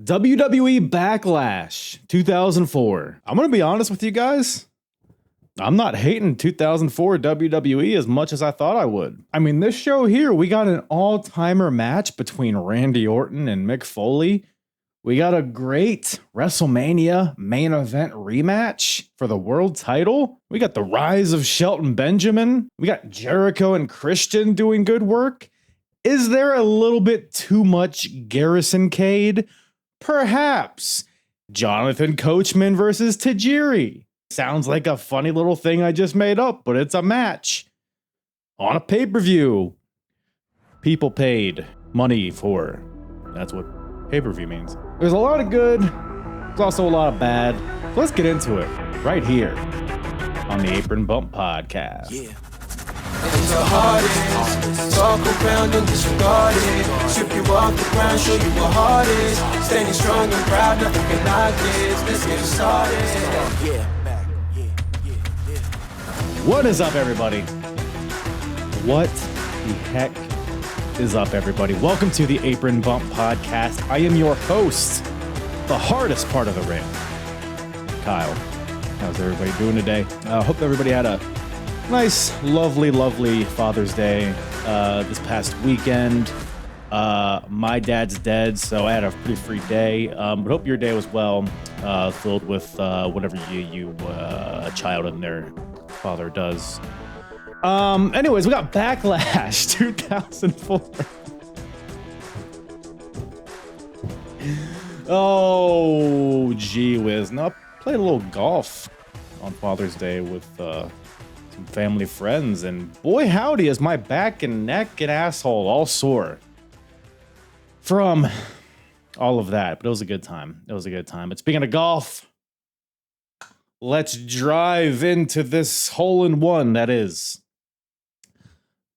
WWE Backlash 2004. I'm going to be honest with you guys. I'm not hating 2004 WWE as much as I thought I would. I mean, this show here, we got an all-timer match between Randy Orton and Mick Foley. We got a great WrestleMania main event rematch for the world title. We got the rise of Shelton Benjamin. We got Jericho and Christian doing good work. Is there a little bit too much Garrison Cade? Perhaps. Jonathan Coachman versus Tajiri. Sounds like a funny little thing I just made up, but it's a match on a pay-per-view. People paid money for. That's what pay-per-view means. There's a lot of good. There's also a lot of bad. So let's get into it right here on the Apron Bump Podcast. Yeah. It's the hardest. Talk around and disregard it. Strip you off the ground, show you what heart is. Standing strong and proud, nothing can knock this. Let's get started. Yeah. What is up, everybody? What the heck is up, everybody? Welcome to the Apron Bump Podcast. I am your host, the hardest part of the ring, Kyle. How's everybody doing today? Hope everybody had a nice, lovely Father's Day this past weekend. My dad's dead, so I had a pretty free day. But hope your day was well, filled with whatever a child and their father does. Anyways, we got Backlash 2004. Oh, gee whiz. No, I played a little golf on Father's Day with some family friends, and boy howdy is my back and neck and asshole all sore from all of that. But it was a good time. But speaking of golf, let's drive into this hole-in-one that is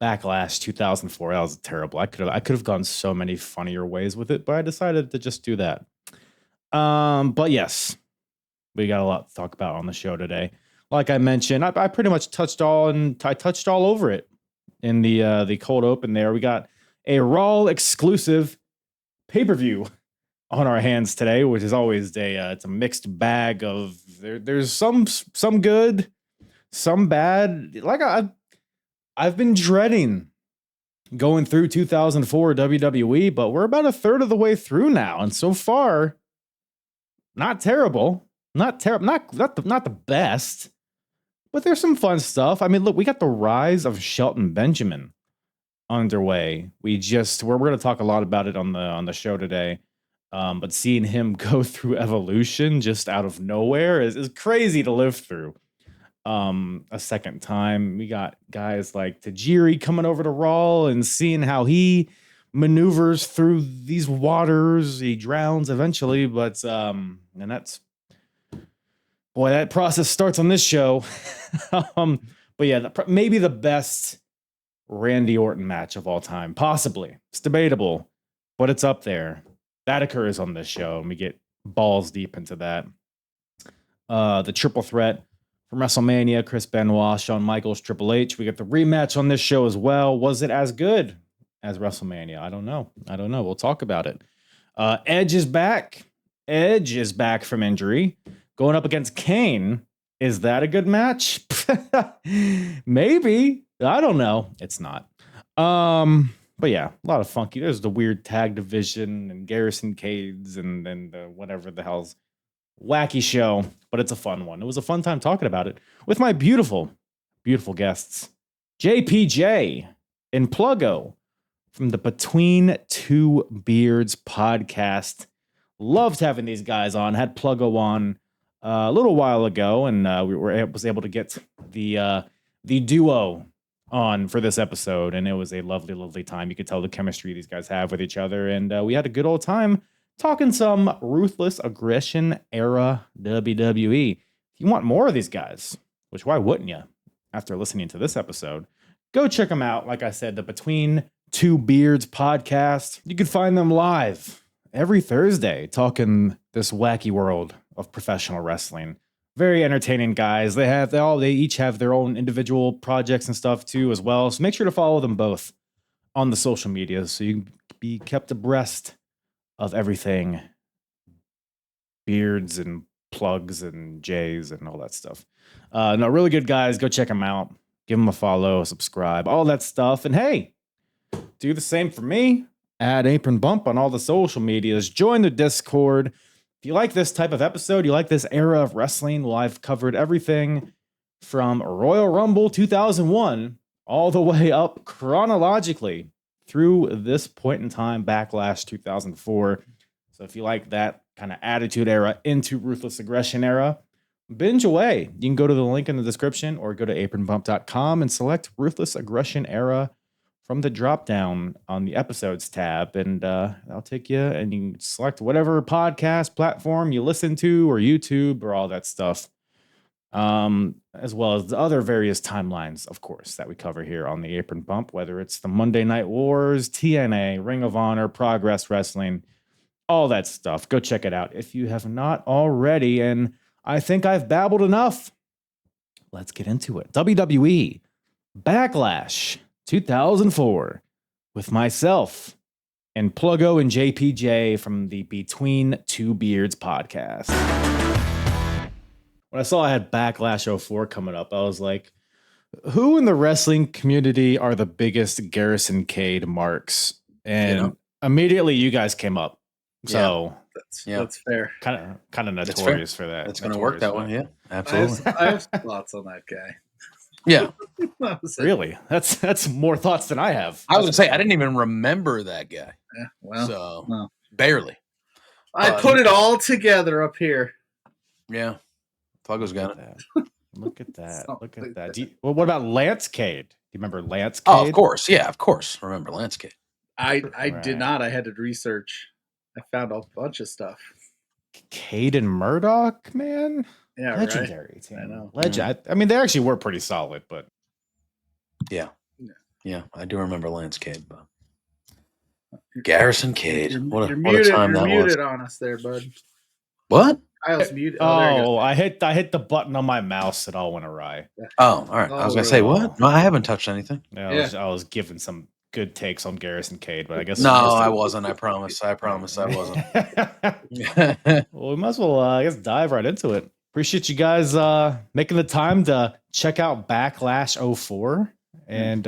Backlash 2004. That was terrible. I could have gone so many funnier ways with it, but I decided to just do that. But yes, we got a lot to talk about on the show today. Like I mentioned, I pretty much touched all over it in the cold open there. We got a Raw exclusive pay-per-view on our hands today, which is always it's a mixed bag of there's some good, some bad. Like I've been dreading going through 2004 WWE, but we're about a third of the way through now, and so far, not terrible, not the best, but there's some fun stuff. I mean, look, we got the rise of Shelton Benjamin underway. We're going to talk a lot about it on the show today. But seeing him go through evolution just out of nowhere is crazy to live through. A second time, we got guys like Tajiri coming over to Raw and seeing how he maneuvers through these waters. He drowns eventually, but and that's boy, that process starts on this show. But yeah, maybe the best Randy Orton match of all time, possibly. It's debatable, but it's up there. That occurs on this show, and we get balls deep into that. The triple threat from WrestleMania, Chris Benoit, Shawn Michaels, Triple H. We get the rematch on this show as well. Was it as good as WrestleMania? I don't know. We'll talk about it. Edge is back. Edge is back from injury. Going up against Kane. Is that a good match? Maybe. I don't know. It's not. But yeah, a lot of funky. There's the weird tag division and Garrison Cades and then the whatever the hell's wacky show. But it's a fun one. It was a fun time talking about it with my beautiful guests, JPJ and Pluggo from the Between Two Beards podcast. Loved having these guys on. Had Pluggo on a little while ago, and was able to get the duo on for this episode, and it was a lovely time. You could tell the chemistry these guys have with each other, and we had a good old time talking some ruthless aggression era WWE. If you want more of these guys, which why wouldn't you after listening to this episode, go check them out. Like I said, the Between Two Beards podcast. You can find them live every Thursday talking this wacky world of professional wrestling. Very entertaining guys. They each have their own individual projects and stuff too as well. So make sure to follow them both on the social media so you can be kept abreast of everything beards and plugs and J's and all that stuff. No, really good guys. Go check them out. Give them a follow, subscribe, all that stuff. And hey, do the same for me. Add Apron Bump on all the social medias. Join the Discord. If you like this type of episode, you like this era of wrestling, well, I've covered everything from Royal Rumble 2001 all the way up chronologically through this point in time, Backlash 2004. So if you like that kind of attitude era into Ruthless Aggression era, binge away. You can go to the link in the description or go to apronbump.com and select Ruthless Aggression era from the drop down on the episodes tab. And I'll take you and you can select whatever podcast platform you listen to or YouTube or all that stuff. As well as the other various timelines, of course, that we cover here on the Apron Bump, whether it's the Monday Night Wars, TNA, Ring of Honor, Progress Wrestling, all that stuff. Go check it out if you have not already. And I think I've babbled enough. Let's get into it. WWE Backlash 2004 with myself and Pluggo and JPJ from the Between Two Beards podcast. When I saw I had Backlash 04 coming up, I was like, who in the wrestling community are the biggest Garrison Cade marks? And immediately you guys came up. So that's fair. Kind of notorious for that. It's going to work that way. Yeah, absolutely. I have some thoughts on that guy. Yeah. Really? That's more thoughts than I have. I was going to say, I didn't even remember that guy. Yeah, well, barely. I put it all together up here. Yeah. Pluggo's got it. Look at that. Look at that. What about Lance Cade? Do you remember Lance Cade? Oh, of course. Yeah, of course. Remember Lance Cade. I did not. I had to research. I found a bunch of stuff. Cade and Murdoch, man. Yeah, legendary right? team. I know. Legend. I mean, they actually were pretty solid, but yeah, I do remember Lance Cade, but Garrison Cade. What a time that was. You're muted on us there, bud. What? I was muted. I hit the button on my mouse. It all went awry. Oh, all right. I was gonna say what? No, I haven't touched anything. I was giving some good takes on Garrison Cade, but I guess I wasn't. I promise I wasn't. Well, we might as well I guess dive right into it. Appreciate you guys making the time to check out Backlash 04 and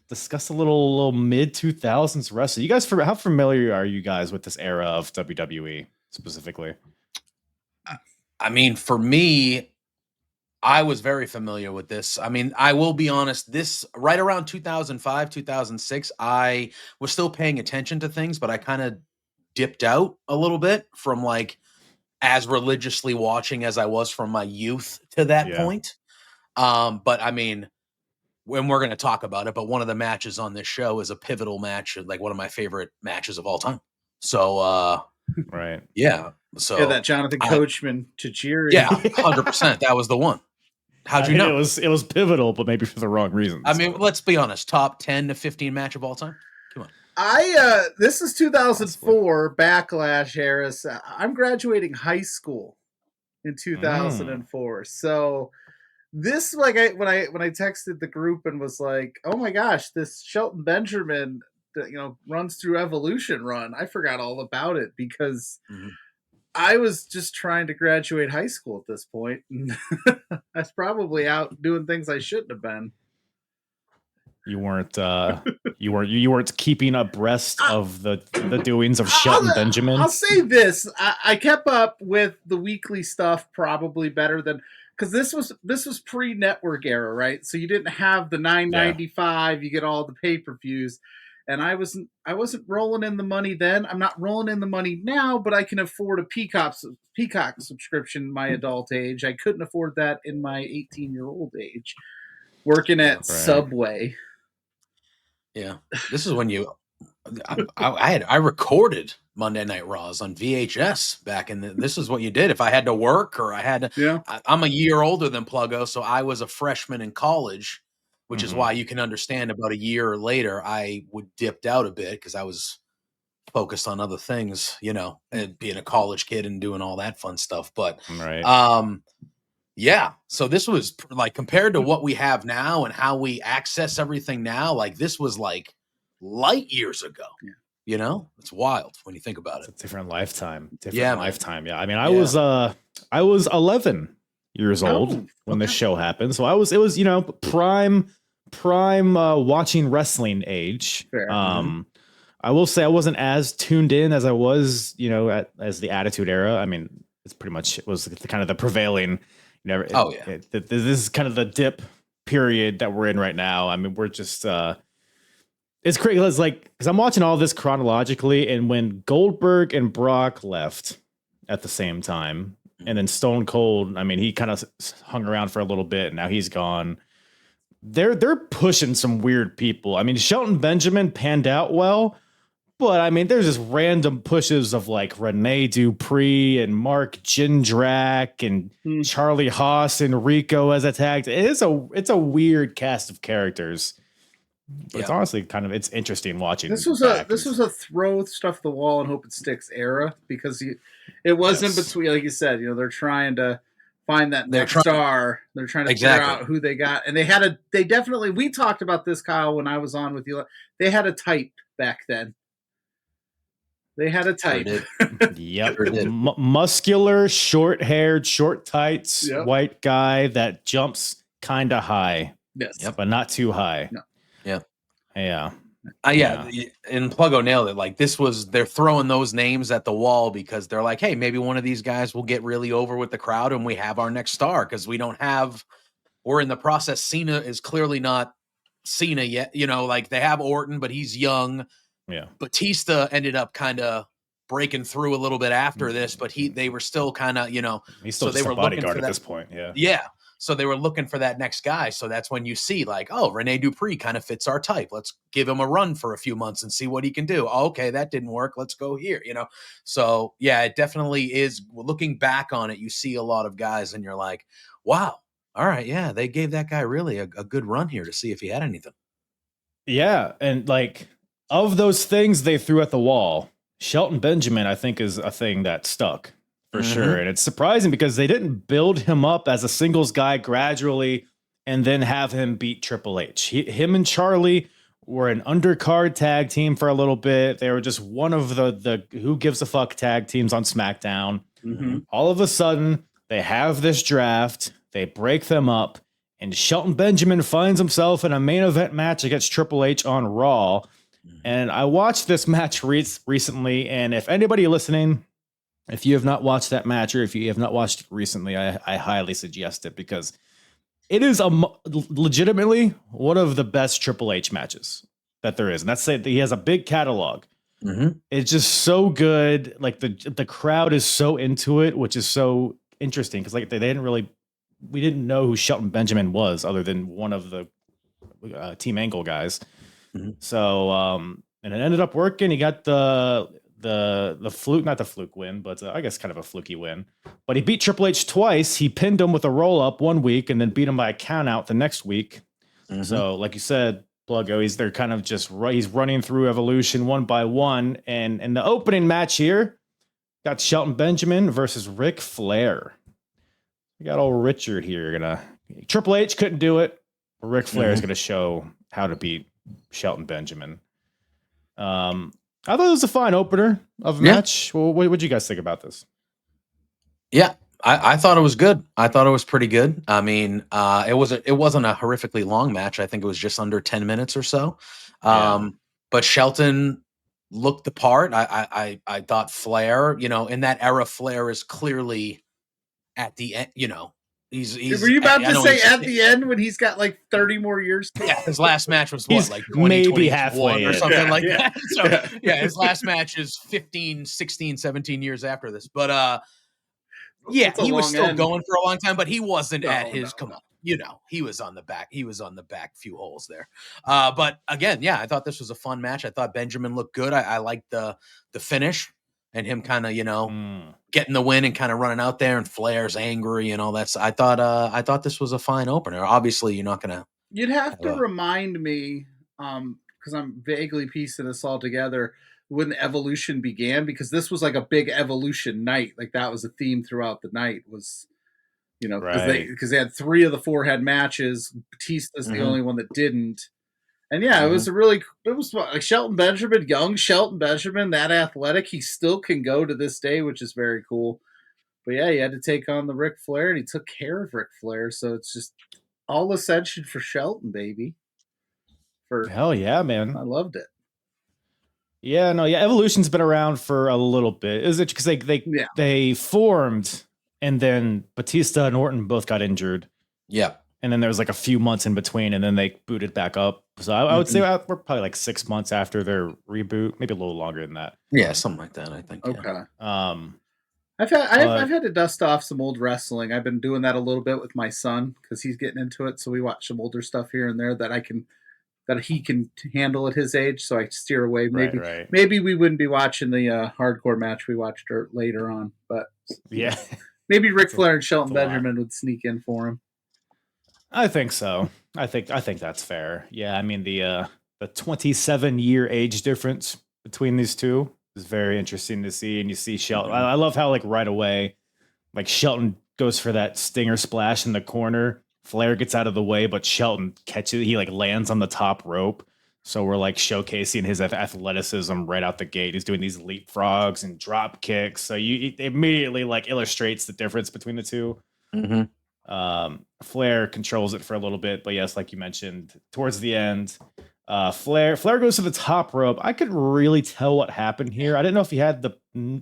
discuss a little mid 2000s wrestling. You guys, how familiar are you guys with this era of WWE specifically? I mean, for me, I was very familiar with this. I mean, I will be honest, this right around 2005, 2006, I was still paying attention to things, but I kind of dipped out a little bit from like as religiously watching as I was from my youth to that point. But I mean, when we're going to talk about it, but one of the matches on this show is a pivotal match, like one of my favorite matches of all time. So, right. Yeah. So that Jonathan Coachman Tajiri. Yeah, 100%. That was the one. How'd you know? It was pivotal, but maybe for the wrong reasons. I mean, let's be honest. Top 10 to 15 match of all time. Come on. This is 2004 Backlash, Harris. I'm graduating high school in 2004. So this, like, when I texted the group and was like, oh my gosh, this Shelton Benjamin, runs through Evolution run. I forgot all about it because I was just trying to graduate high school at this point. I was probably out doing things I shouldn't have been. You weren't you weren't keeping abreast of the doings of Shelton Benjamin. I'll say this. I kept up with the weekly stuff probably better than, because this was pre-network era, right? So you didn't have the $9.95, you get all the pay-per-views. And I wasn't rolling in the money then. I'm not rolling in the money now, but I can afford a Peacock subscription in my adult age. I couldn't afford that in my 18-year-old age, working at Subway. Yeah, this is when I recorded Monday Night Raws on VHS back in this is what you did if I had to work or I had to. Yeah. I'm a year older than Pluggo, so I was a freshman in college. Which is why you can understand about a year later, I would dipped out a bit because I was focused on other things, and being a college kid and doing all that fun stuff. But, yeah. So this was like compared to what we have now and how we access everything now, like this was like light years ago. Yeah. You know, it's wild when you think about It's it. a different lifetime. Yeah, man. Lifetime. Yeah. I mean, I was 11 years old when this show happened. So it was, prime watching wrestling age. Fair. I will say I wasn't as tuned in as I was, as the Attitude Era. I mean, it was kind of the prevailing, this is kind of the dip period that we're in right now. I mean, we're just, it's crazy. It's because I'm watching all this chronologically, and when Goldberg and Brock left at the same time, and then Stone Cold, I mean, he kind of hung around for a little bit, and now he's gone. They're pushing some weird people. I mean, Shelton Benjamin panned out well, but I mean, there's just random pushes of like Rene Dupree and Mark Jindrak and Charlie Haas and Rico as a tag. It's a weird cast of characters. But it's honestly it's interesting watching. This was a throw stuff at the wall and hope it sticks era, because it was in between, like you said, they're trying to find that next star. They're trying to figure out who they got, and they definitely, we talked about this, Kyle, when I was on with you. They had a type back then. They had a type. Yep. Muscular, short-haired, short tights, white guy that jumps kind of high. Yes. But not too high. No. Yeah. And Pluggo nailed it. Like, they're throwing those names at the wall because they're like, hey, maybe one of these guys will get really over with the crowd and we have our next star, because we're in the process. Cena is clearly not Cena yet. Like, they have Orton, but he's young. Yeah. Batista ended up kind of breaking through a little bit after this, but they were still kind of, he's still just a bodyguard at this point. Yeah. Yeah. So they were looking for that next guy. So that's when you see like, oh, Rene Dupree kind of fits our type. Let's give him a run for a few months and see what he can do. Oh, okay, that didn't work. Let's go here, So yeah, it definitely is. Looking back on it, you see a lot of guys and you're like, wow, all right, yeah, they gave that guy really a good run here to see if he had anything. Yeah, and like, of those things they threw at the wall, Shelton Benjamin, I think, is a thing that stuck. For sure. And it's surprising because they didn't build him up as a singles guy gradually and then have him beat Triple H. Him and Charlie were an undercard tag team for a little bit. They were just one of the who gives a fuck tag teams on SmackDown. All of a sudden, they have this draft. They break them up. And Shelton Benjamin finds himself in a main event match against Triple H on Raw. And I watched this match recently. And if anybody listening, if you have not watched that match, or if you have not watched it recently, I highly suggest it, because it is legitimately one of the best Triple H matches that there is. And that's it. He has a big catalog. It's just so good. Like the crowd is so into it, which is so interesting, because like we didn't know who Shelton Benjamin was other than one of the Team Angle guys. So and it ended up working. He got the fluke, not the fluke win, but I guess kind of a fluky win. But he beat Triple H twice. He pinned him with a roll up one week and then beat him by a count out the next week. So like you said, Pluggo, they're kind of just he's running through Evolution one by one. And in the opening match here, got Shelton Benjamin versus Ric Flair. We got old Richard here. Triple H couldn't do it. Ric Flair is going to show how to beat Shelton Benjamin. I thought it was a fine opener of a match. Well, what did you guys think about this? Yeah, I thought it was good. I thought it was pretty good. I mean, it wasn't a horrifically long match. I think it was just under 10 minutes or so. But Shelton looked the part. I thought Flair, in that era, Flair is clearly at the end, He's Were you about to say at the end when he's got like 30 more years? Yeah, his last match was like 20, maybe halfway or something like that. So his last match is 15, 16, 17 years after this. But he was still going for a long time, but he wasn't at his come on. He was on the back. He was on the back few holes there. But again, I thought this was a fun match. I thought Benjamin looked good. I liked the finish. And him kind of, getting the win and kind of running out there, and Flair's angry and all that. So I thought this was a fine opener. Obviously, you're not gonna. You'd have to remind me, because I'm vaguely piecing this all together, when the Evolution began, because this was like a big Evolution night. Like that was a theme throughout the night. Was because they had 3 of the 4 had matches. Batista's the only one that didn't. And yeah, it was like Shelton Benjamin, young Shelton Benjamin, that athletic. He still can go to this day, which is very cool. But yeah, he had to take on the Ric Flair, and he took care of Ric Flair. So it's just all ascension for Shelton, baby. Hell yeah, man. I loved it. Yeah, no, yeah. Evolution's been around for a little bit. Is it because they formed, and then Batista and Orton both got injured. Yeah. And then there was like a few months in between, and then they booted back up. So I would say we're probably like 6 months after their reboot, maybe a little longer than that. Yeah, something like that, I think. Okay. Yeah. I've had to dust off some old wrestling. I've been doing that a little bit with my son because he's getting into it. So we watch some older stuff here and there that he can handle at his age. So I steer away. Maybe we wouldn't be watching the hardcore match we watched later on, but yeah, maybe Ric Flair and Shelton Benjamin would sneak in for him. I think so. I think that's fair. Yeah, I mean the 27-year age difference between these two is very interesting to see. And you see Shelton. I love how like right away, like Shelton goes for that stinger splash in the corner. Flair gets out of the way, but Shelton catches. He like lands on the top rope. So we're like showcasing his athleticism right out the gate. He's doing these leapfrogs and drop kicks. So it immediately like illustrates the difference between the two. Mm-hmm. Flair controls it for a little bit, but yes, like you mentioned, towards the end, Flair goes to the top rope. I could really tell what happened here. I didn't know if he had the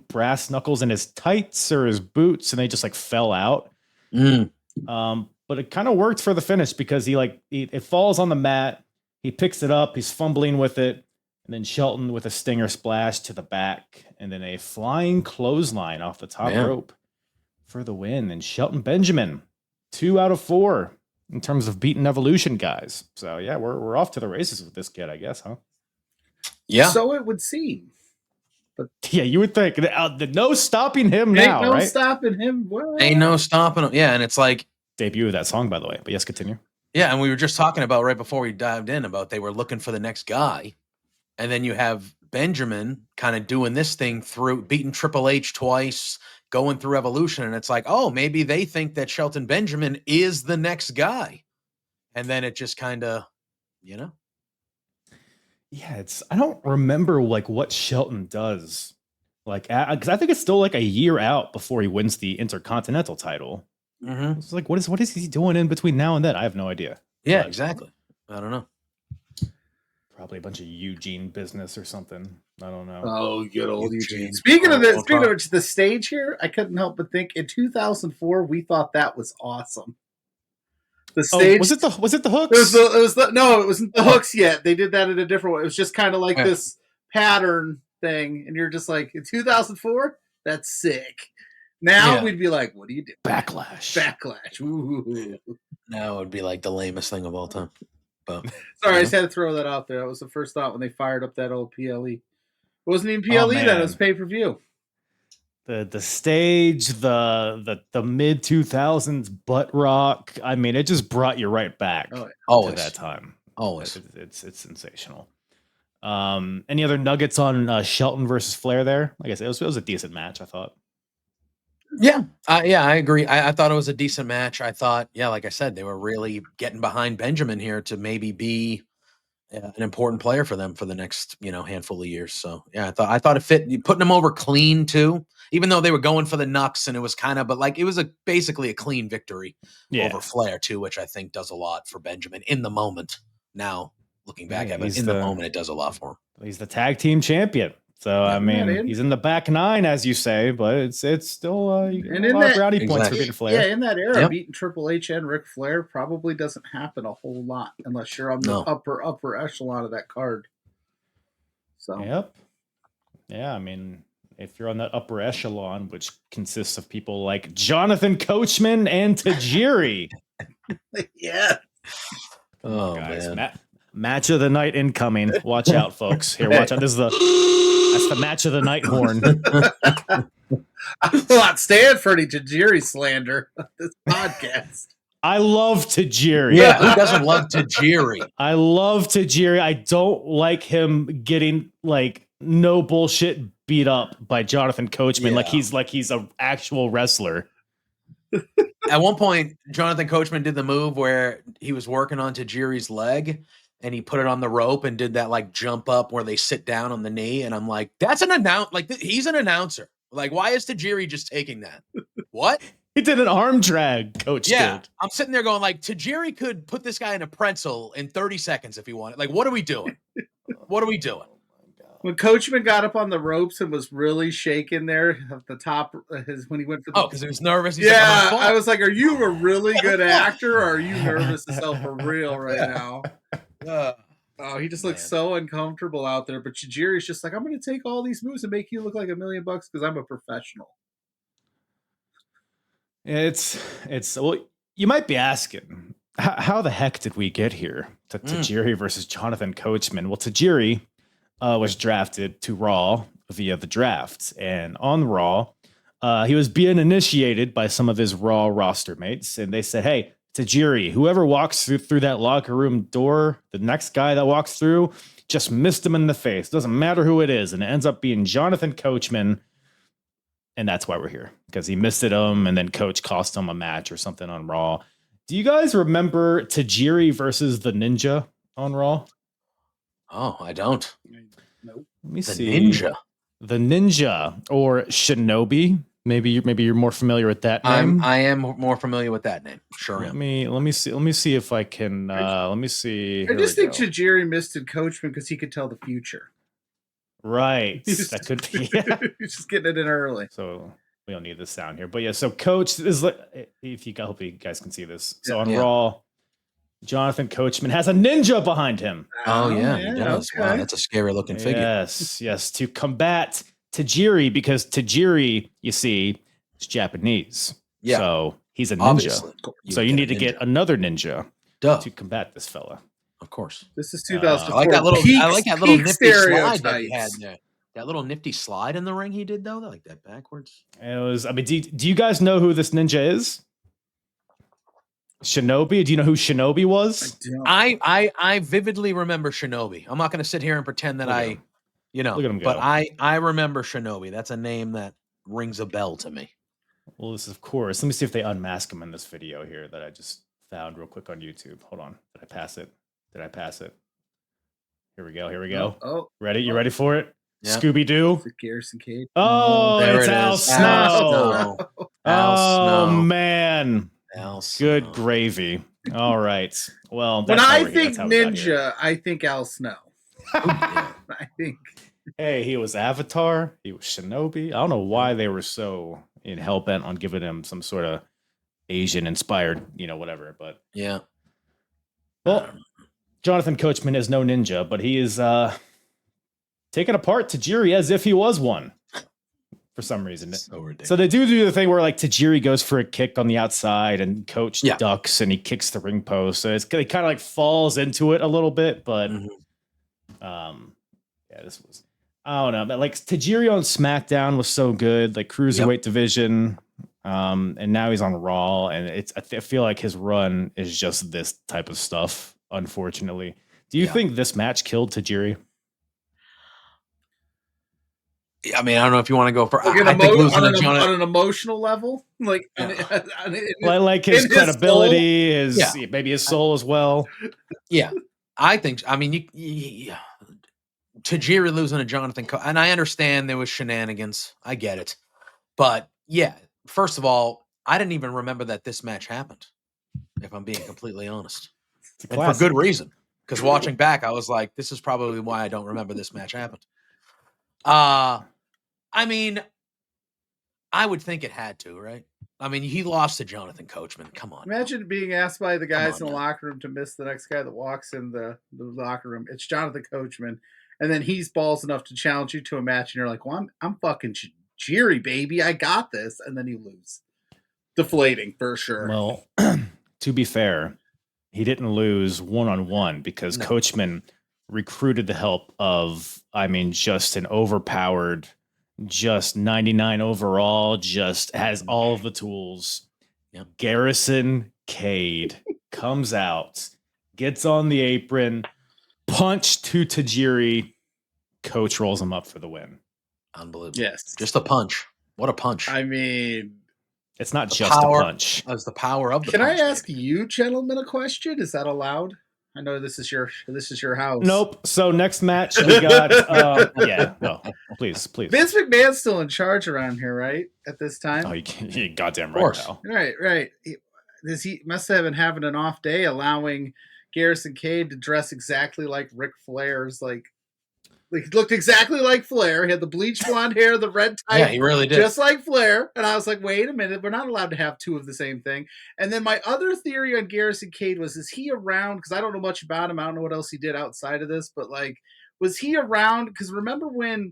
brass knuckles in his tights or his boots, and they just like fell out. But it kind of worked for the finish because it falls on the mat. He picks it up. He's fumbling with it, and then Shelton with a stinger splash to the back, and then a flying clothesline off the top rope for the win. And Shelton Benjamin, 2 out of 4 in terms of beating Evolution guys. So yeah, we're off to the races with this kid, I guess, huh? Yeah. So it would seem. But yeah, you would think no stopping him now, ain't no right? stopping him. Well, ain't no stopping him. Yeah, and it's like debut of that song, by the way. But yes, continue. Yeah, and we were just talking about right before we dived in about they were looking for the next guy, and then you have Benjamin kind of doing this thing through beating Triple H twice, going through Evolution, and it's like, oh, maybe they think that Shelton Benjamin is the next guy, and then it just kind of, Yeah, I don't remember like what Shelton does, like because I think it's still like a year out before he wins the Intercontinental title. It's like what is he doing in between now and then? I have no idea. Yeah, exactly. I don't know. Probably a bunch of Eugene business or something. I don't know. Oh, good old Eugene. Speaking of which, the stage here, I couldn't help but think in 2004 we thought that was awesome. The stage was it the hooks? It wasn't the hooks yet. They did that in a different way. It was just kind of like this pattern thing, and you're just like, in 2004, that's sick. Now we'd be like, what do you do? Backlash. Ooh. Now it would be like the lamest thing of all time. But sorry, I just had to throw that out there. That was the first thought when they fired up that old PLE. It wasn't even PLE then, it was pay-per-view. The stage, the mid 2000s butt rock. I mean, it just brought you right back to that time. Always. It's sensational. Any other nuggets on Shelton versus Flair there? Like I said, it was a decent match, I thought. Yeah, I agree. I thought it was a decent match. I thought, like I said, they were really getting behind Benjamin here to maybe be an important player for them for the next, handful of years. So yeah, I thought it fit. Putting them over clean too, even though they were going for the knucks, and it was kind of, but like it was basically a clean victory over Flair too, which I think does a lot for Benjamin in the moment. Now looking back at it, in the moment, it does a lot for him. He's the tag team champion. So I mean, he's in the back 9, as you say, but it's still you get a lot of brownie points for beating Flair. Yeah, in that era, beating Triple H and Ric Flair probably doesn't happen a whole lot unless you're on the upper echelon of that card. So yeah, I mean, if you're on that upper echelon, which consists of people like Jonathan Coachman and Tajiri, Oh guys, man. Match of the night incoming. Watch out, folks. Here, watch out. That's the match of the night horn. I will not stand for any Tajiri slander on this podcast. I love Tajiri. Yeah, who doesn't love Tajiri? I love Tajiri. I don't like him getting like no bullshit beat up by Jonathan Coachman. Like he's an actual wrestler. At one point, Jonathan Coachman did the move where he was working on Tajiri's leg, and he put it on the rope and did that like jump up where they sit down on the knee. And I'm like, that's an he's an announcer. Like, why is Tajiri just taking that? What? He did an arm drag, Coach did. I'm sitting there going like, Tajiri could put this guy in a pretzel in 30 seconds if he wanted. Like, what are we doing? What are we doing? When Coachman got up on the ropes and was really shaking there at the top, when he went for the because he was nervous. He's yeah, like, I was like, "Are you a really good actor, or are you nervous as hell for real right now?" Oh, he just looks so uncomfortable out there. But Tajiri's just like, "I'm going to take all these moves and make you look like $1 million because I'm a professional." It's well, you might be asking, how the heck did we get here to Tajiri versus Jonathan Coachman? Well, Tajiri was drafted to Raw via the draft, and on Raw, he was being initiated by some of his Raw roster mates, and they said, "Hey, Tajiri, whoever walks through that locker room door, the next guy that walks through, just missed him in the face. Doesn't matter who it is," and it ends up being Jonathan Coachman, and that's why we're here, because he missed him, and then Coach cost him a match or something on Raw. Do you guys remember Tajiri versus the Ninja on Raw? Oh, I don't. Nope. Let me see. The Ninja or Shinobi. Maybe you're more familiar with that name. I am more familiar with that name. Sure. Let me see if I can. Let me see. I just think Tajiri missed Coachman because he could tell the future. Right. That could be. Yeah. He's just getting it in early. So we don't need the sound here, but yeah. So Coach is like, if you hope you guys can see this. So on Raw, Jonathan Coachman has a ninja behind him. Oh yeah, he does. Okay. Wow, that's a scary looking figure. Yes, to combat Tajiri, because Tajiri, you see, is Japanese. Yeah. So he's a ninja. Obviously. So you need to get another ninja to combat this fella. Of course. This is 2004. I like that little nifty slide that he had there. That little nifty slide in the ring he did though, like that backwards. It was. I mean, do you guys know who this ninja is? Shinobi? Do you know who Shinobi was? I vividly remember Shinobi. I'm not going to sit here and pretend that look at him go. But I remember Shinobi. That's a name that rings a bell to me. Well, this is, of course. Let me see if they unmask him in this video here that I just found real quick on YouTube. Hold on. Did I pass it? Here we go. Oh. Ready? You ready for it? Yep. Scooby-Doo? Is it Garrison Cage? Oh, it's Al Snow. Oh, man. Good gravy. All right. Well, when I think ninja, I think Al Snow. I think. Hey, he was Avatar. He was Shinobi. I don't know why they were so hell-bent on giving him some sort of Asian-inspired, whatever. But yeah. Well, Jonathan Coachman is no ninja, but he is taking apart Tajiri as if he was one. For some reason. So they do the thing where like Tajiri goes for a kick on the outside and Coach ducks and he kicks the ring post. So it kind of like falls into it a little bit, but this was, I don't know, but like Tajiri on SmackDown was so good, like cruiserweight division. And now he's on Raw, and I feel like his run is just this type of stuff, unfortunately. Do you think this match killed Tajiri? I mean, I don't know if you want to go for like on an emotional level, like like his credibility, maybe his soul as well. Yeah, I think. I mean, Tajiri losing to Jonathan, and I understand there was shenanigans. I get it, but first of all, I didn't even remember that this match happened. If I'm being completely honest, and for good reason, because watching back, I was like, this is probably why I don't remember this match happened. I mean, I would think it had to, right? I mean, he lost to Jonathan Coachman. Come on. Imagine being asked by the guys in the locker room to miss the next guy that walks in the locker room. It's Jonathan Coachman. And then he's balls enough to challenge you to a match. And you're like, well, I'm fucking Tajiri, baby. I got this. And then you lose. Deflating, for sure. Well, to be fair, he didn't lose one-on-one because Coachman recruited the help of, just an overpowered, just 99 overall, just has all of the tools. Garrison Cade comes out, gets on the apron, punch to Tajiri. Coach rolls him up for the win. Unbelievable. Yes. Just a punch. What a punch. I mean, it's not just a punch. It's the power of the punch. Can I ask you, gentlemen, a question? Is that allowed? I know this is your house. Nope. So next match we got. No, please. Vince McMahon's still in charge around here, right? At this time. Oh, you goddamn right, pal. Right. He must have been having an off day, allowing Garrison Cade to dress exactly like Ric Flair's. Like he looked exactly like Flair. He had the bleach blonde hair, the red tie. Yeah, he really did. Just like Flair. And I was like, wait a minute, we're not allowed to have two of the same thing. And then my other theory on Garrison Cade was, is he around? Because I don't know much about him. I don't know what else he did outside of this, but like, was he around? Because remember when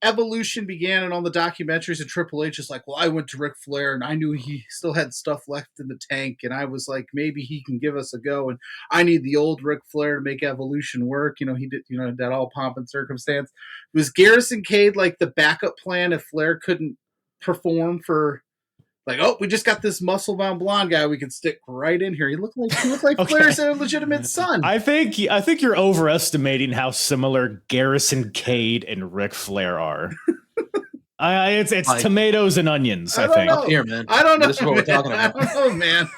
Evolution began and on the documentaries of Triple H is like, well, I went to Ric Flair and I knew he still had stuff left in the tank. And I was like, maybe he can give us a go. And I need the old Ric Flair to make Evolution work. You know, he did, that all pomp and circumstance. Was Garrison Cade like the backup plan if Flair couldn't perform for like, oh, we just got this muscle-bound blonde guy we can stick right in here. He looked like okay. Flair's illegitimate son. I think you're overestimating how similar Garrison Cade and Ric Flair are. It's like, tomatoes and onions. I think. Know. Here, man. I don't know. This is what we're talking about. I don't know, man.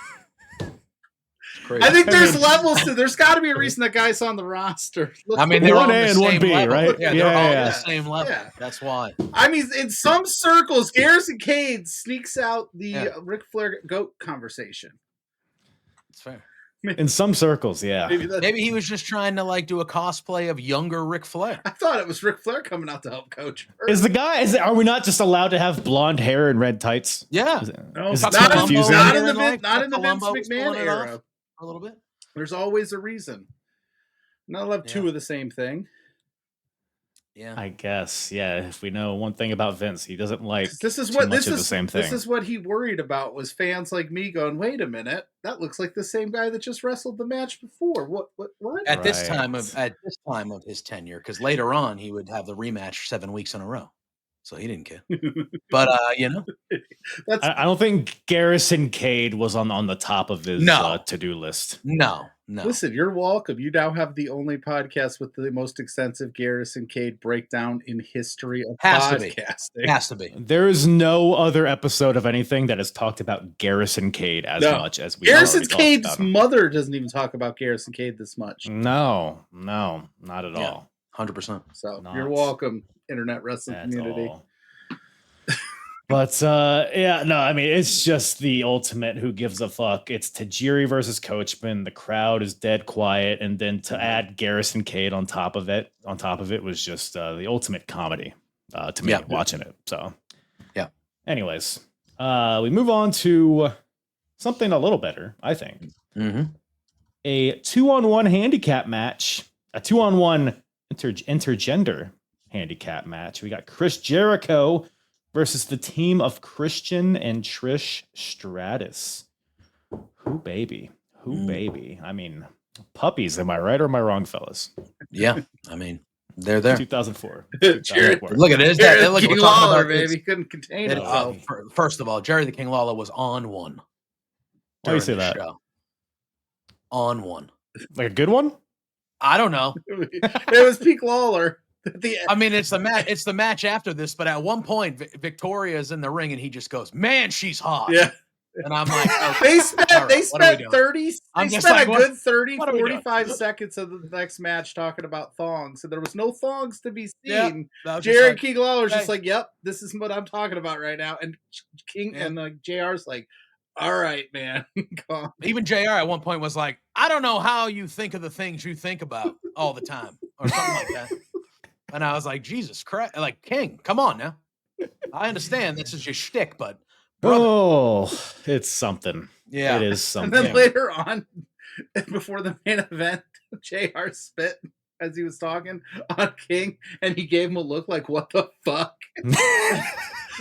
I think there's levels to. There's got to be a reason that guy's on the roster. I mean, they're one on A the and one same B, level. right? Yeah, they're all on the same level. Yeah. That's why. I mean, in some circles, Garrison Cade sneaks out the Ric Flair GOAT conversation. That's fair. In some circles, yeah. Maybe he was just trying to like do a cosplay of younger Ric Flair. I thought it was Ric Flair coming out to help coach. Are we not just allowed to have blonde hair and red tights? Yeah. Is it too confusing? Not in the Vince McMahon era. A little bit. There's always a reason. Not allowed two of the same thing. Yeah, I guess. Yeah, if we know one thing about Vince, he doesn't like the same thing. This is what he worried about, was fans like me going, "Wait a minute, that looks like the same guy that just wrestled the match before." What? At this time of his tenure, because later on he would have the rematch 7 weeks in a row, so he didn't care. But I don't think Garrison Cade was on the top of his to-do list. No. Listen, you're welcome. You now have the only podcast with the most extensive Garrison Cade breakdown in history of podcasting. Has to be. There is no other episode of anything that has talked about Garrison Cade as much as we. Garrison Cade's mother doesn't even talk about Garrison Cade this much. No, not at all. 100%. So you're welcome, internet wrestling community. But I mean, it's just the ultimate who gives a fuck. It's Tajiri versus Coachman. The crowd is dead quiet, and then to add Garrison Cade on top of it was just the ultimate comedy to me watching it. So anyways, we move on to something a little better, I think. Mm-hmm. A 2-on-1 handicap match, a 2-on-1 intergender handicap match. We got Chris Jericho versus the team of Christian and Trish Stratus. Who baby? I mean, puppies. Am I right or am I wrong, fellas? Yeah, I mean, they're there. 2004. Look at it. Look at King Lawler, baby. Couldn't contain it. First of all, Jerry the King Lawler was on one. Why do you say that? Show. On one. Like a good one? I don't know. It was peak Lawler. I mean, it's the match after this, but at one point, Victoria's in the ring and he just goes, "Man, she's hot." Yeah. And I'm like, okay, they spent 45 seconds of the next match talking about thongs. So there was no thongs to be seen. Jerry King Lawler's just like, "Yep, this is what I'm talking about right now." And King and JR's like, "All right, man." Even JR at one point was like, "I don't know how you think of the things you think about all the time," or something like that. And I was like, Jesus Christ, like, King, come on now. I understand this is your shtick, but brother. It's something. Yeah. It is something. And then later on, before the main event, JR spit as he was talking on King, and he gave him a look like, what the fuck?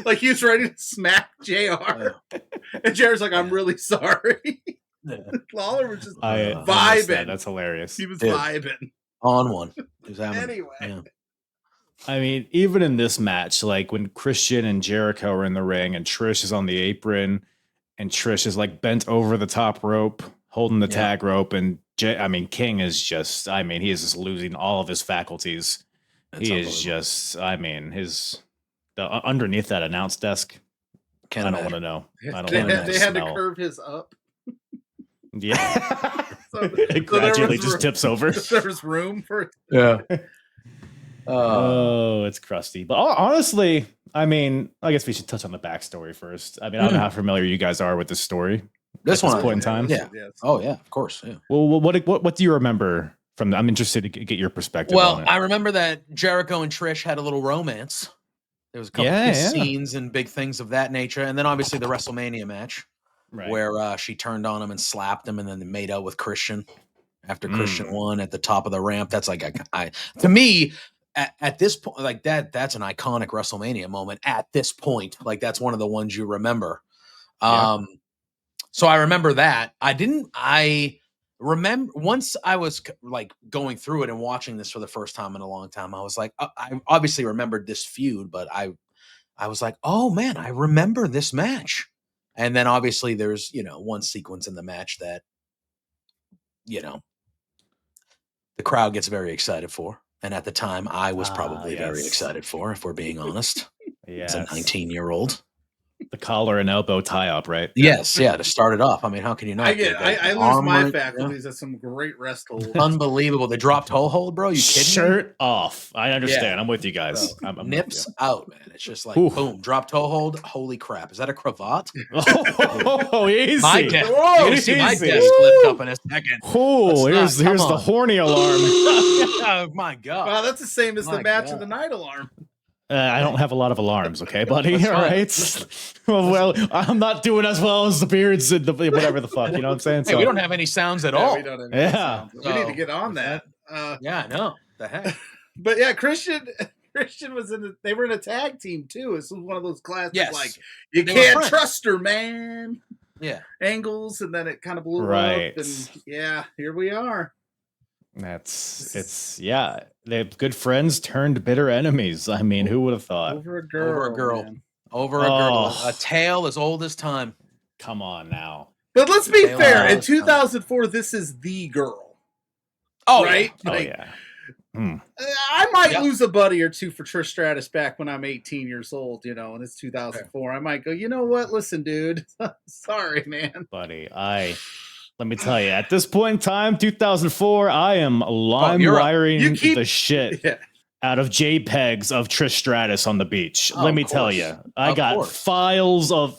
Like he was ready to smack JR. And JR's like, I'm really sorry. Lawler was just vibing. That's hilarious. He was vibing. On one. Anyway. Yeah. I mean, even in this match, like when Christian and Jericho are in the ring and Trish is on the apron and Trish is like bent over the top rope, holding the tag rope. And King is just, he is just losing all of his faculties. He is just, underneath that announce desk. I don't want to know. I don't want to know. They had to curve his up. Yeah. It gradually just tips over. There's room for it. Yeah. Oh, it's crusty. But honestly, I mean, I guess we should touch on the backstory first. I mean, I don't know how familiar you guys are with this story. This at one, this point in time. Yeah. Oh yeah, of course. Yeah. Well, what do you remember from I'm interested to get your perspective. Well, on it. I remember that Jericho and Trish had a little romance. There was a couple kiss scenes and big things of that nature, and then obviously the WrestleMania match, where she turned on him and slapped him, and then they made out with Christian after Christian won at the top of the ramp. That's like to me. At this point, like that's an iconic WrestleMania moment. At this point, like that's one of the ones you remember. So I remember that. I remember once I was like going through it and watching this for the first time in a long time. I was like, I obviously remembered this feud, but I was like, oh man, I remember this match. And then obviously there's one sequence in the match that the crowd gets very excited for. And at the time, I was probably very excited for, if we're being honest. As a 19-year-old. The collar and elbow tie-up, right? Yes, to start it off. I mean, how can you not? I lose my faculties at some great rest holds. Unbelievable. The drop toe hold, bro. You kidding Shirt me? off. I understand. Yeah. I'm with you guys. I'm nips out, man. It's just like, boom, drop toe hold. Holy crap. Is that a cravat? Easy. My desk. You're going to see my desk lift up in a second. Oh, here's the horny alarm. Oh, my God. Wow, that's the same as the match of the night alarm. I don't have a lot of alarms, okay, buddy? All right. Well, I'm not doing as well as the beards and the whatever the fuck, you know what I'm saying? Hey, we don't have any sounds at all. We don't have any sounds. We need to get on that. Yeah, I know. The heck. But yeah, Christian was they were in a tag team too. This was one of those classics like you can't trust her, man. Yeah. Angles, and then it kind of blew up. And here we are. They're good friends turned bitter enemies. I mean, who would have thought? Over a girl. A tale as old as time. Come on now. But let's be fair. In 2004, this is the girl. Oh, right? Yeah. Like, I might lose a buddy or two for Trish Stratus back when I'm 18 years old, and it's 2004. I might go, you know what? Listen, dude. Sorry, man. Buddy, let me tell you, at this point in time, 2004, I am lime-wiring the shit out of JPEGs of Trish Stratus on the beach. Let me tell you, I got files of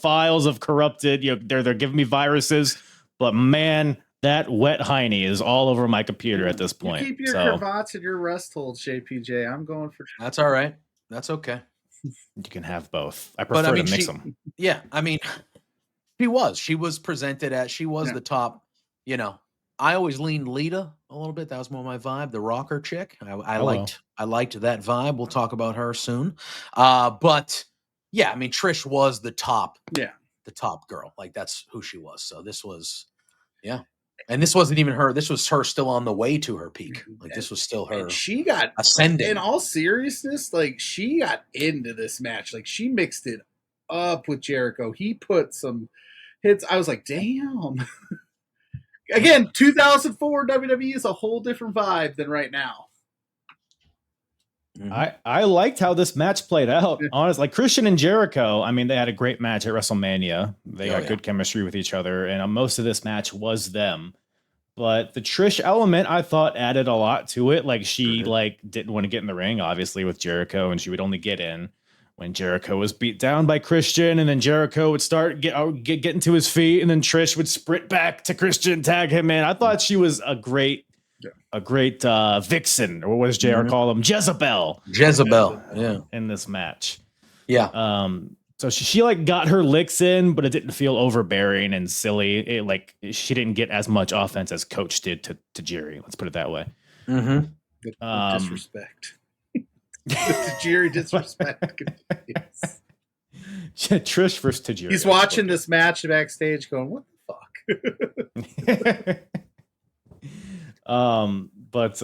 corrupted. They're giving me viruses, but man, that wet hiney is all over my computer at this point. You keep your cravats and your rest holds, JPJ. I'm going for. That's all right. That's okay. You can have both. I prefer to mix them. Yeah, I mean, she was presented as the top. I always leaned Lita a little bit. That was more my vibe. The rocker chick. I liked that vibe. We'll talk about her soon. But yeah, I mean, Trish was the top. Yeah. The top girl. Like that's who she was. So this was, and this wasn't even her. This was her still on the way to her peak. Like this was still her. And she got ascending. In all seriousness, like she got into this match. Like she mixed it up with Jericho. He put some hits. I was like, damn. Again, 2004 WWE is a whole different vibe than right now. I liked how this match played out. Honestly, like Christian and Jericho, I mean, they had a great match at WrestleMania. They got good chemistry with each other, and most of this match was them. But the Trish element, I thought, added a lot to it. Like she didn't want to get in the ring, obviously, with Jericho, and she would only get in when Jericho was beat down by Christian, and then Jericho would start getting to his feet, and then Trish would sprint back to Christian, tag him in. I thought she was a great vixen, or what does JR call him? Jezebel, in this match. Yeah. So she got her licks in, but it didn't feel overbearing and silly. She didn't get as much offense as Coach did to Jerry. Let's put it that way. Disrespect. Tajiri disrespect. Trish versus Tajiri. He's watching this match backstage going, what the fuck?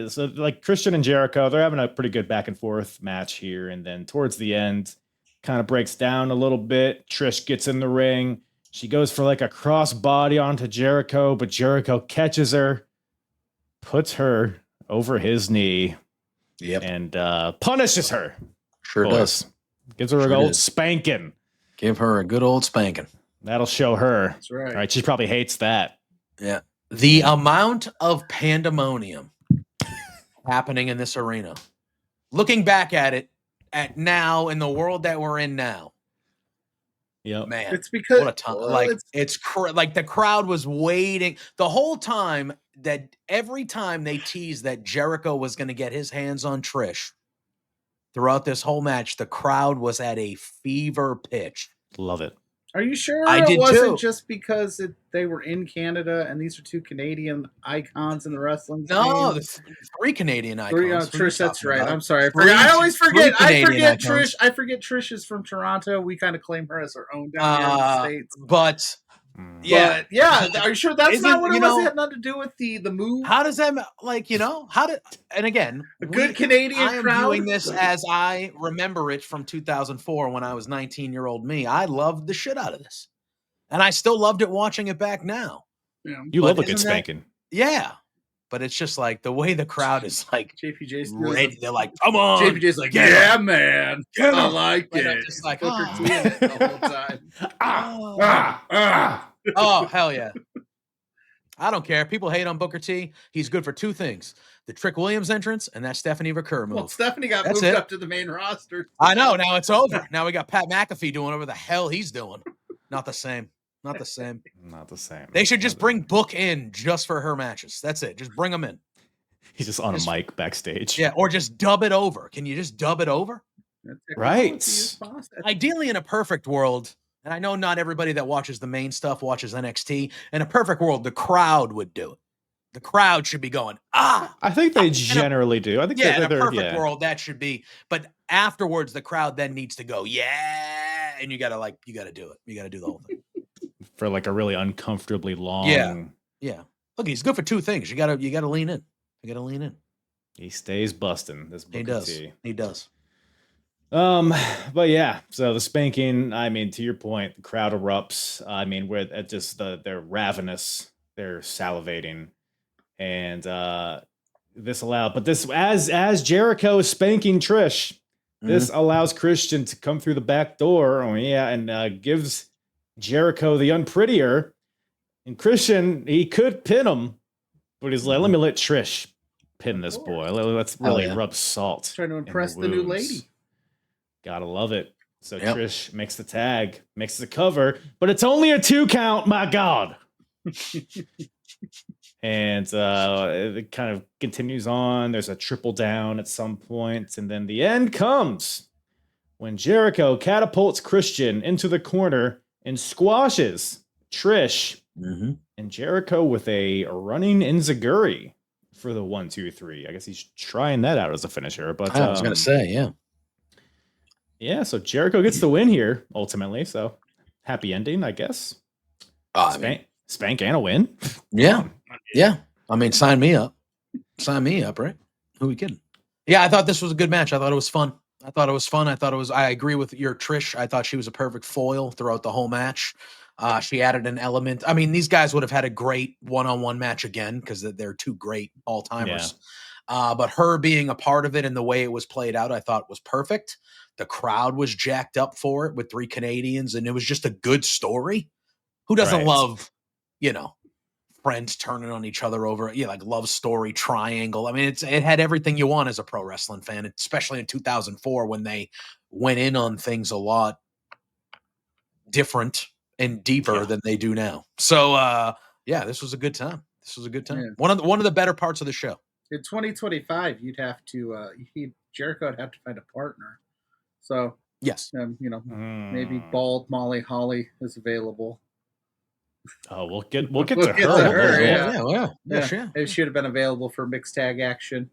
So like Christian and Jericho, they're having a pretty good back and forth match here. And then towards the end, kind of breaks down a little bit. Trish gets in the ring. She goes for like a cross body onto Jericho, but Jericho catches her, puts her over his knee. Yep. And punishes her. Sure does. Gives her a good old spanking. Give her a good old spanking. That'll show her. That's right. All right. She probably hates that. Yeah. The amount of pandemonium happening in this arena, looking back at it, at now in the world that we're in now, man, it's because what a time! Like like the crowd was waiting the whole time. That every time they teased that Jericho was going to get his hands on Trish, throughout this whole match, the crowd was at a fever pitch. Love it. Are you sure I it did wasn't too. just because they were in Canada and these are two Canadian icons in the wrestling scene? No, three Canadian icons. Trish, that's right. About? I'm sorry. I always forget. I forget Trish. I forget Trish is from Toronto. We kind of claim her as our own down here in the States. But yeah, are you sure that's not what it was? It had nothing to do with the move. How does that and again, a good Canadian I am crowd? Viewing this as I remember it from 2004 when I was 19-year-old me. I loved the shit out of this, and I still loved it watching it back now. Yeah. You love a good spanking. Yeah, but it's just like the way the crowd is like JPJ's ready. They're like, "Come on!" JPJ's like, "Yeah, man, I like it." I'm just like, Booker T the whole time. Oh, hell yeah. I don't care. People hate on Booker T. He's good for two things: the Trick Williams entrance and that Stephanie Vaquer move. Well, Stephanie got moved up to the main roster. I know. Now it's over. Now we got Pat McAfee doing whatever the hell he's doing. Not the same. Not the same. Not the same. They should just bring Book in just for her matches. That's it. Just bring him in. He's just on a mic backstage. Yeah, or just dub it over. Can you just dub it over? Right. Ideally, in a perfect world, and I know not everybody that watches the main stuff watches NXT. In a perfect world, the crowd would do it. The crowd should be going, ah. I think they generally do. I think in a perfect world, that should be. But afterwards, the crowd then needs to go, yeah. And you got to do it. You got to do the whole thing. For like a really uncomfortably long. Yeah. Look, he's good for two things. You gotta lean in. You gotta lean in. He stays busting. This Booker he does. T. He does. But yeah, so the spanking, I mean, to your point, the crowd erupts. I mean, where at just they're ravenous, they're salivating, and this as Jericho is spanking Trish, this allows Christian to come through the back door. Oh yeah, and gives Jericho the unprettier, and Christian, he could pin him, but he's like, let me let Trish pin this boy. Let's really rub salt. Trying to impress the new lady. Gotta love it. So Trish makes the tag, makes the cover, but it's only a 2 count, my God. And it kind of continues on. There's a triple down at some point, and then the end comes when Jericho catapults Christian into the corner and squashes Trish, and Jericho with a running enziguri for the 1, 2, 3. I guess he's trying that out as a finisher, but I was gonna say, yeah. So Jericho gets the win here ultimately. So happy ending, I guess. Spank and a win. Yeah. I mean, sign me up. Sign me up, right? Who are we kidding? Yeah, I thought this was a good match. I thought it was fun. I agree with your Trish. I thought she was a perfect foil throughout the whole match. She added an element. I mean, these guys would have had a great one-on-one match again because they're two great all-timers. Yeah. But her being a part of it and the way it was played out, I thought was perfect. The crowd was jacked up for it with 3 Canadians, and it was just a good story. Who doesn't love, friends turning on each other over, like love story triangle. I mean, it had everything you want as a pro wrestling fan, especially in 2004 when they went in on things a lot different and deeper than they do now. So, this was a good time. Yeah. One of the better parts of the show. In 2025, you'd have to Jericho would have to find a partner. So yes, maybe bald Molly Holly is available. Oh, we'll get to her. Yeah. Sure. It should have been available for mixed tag action.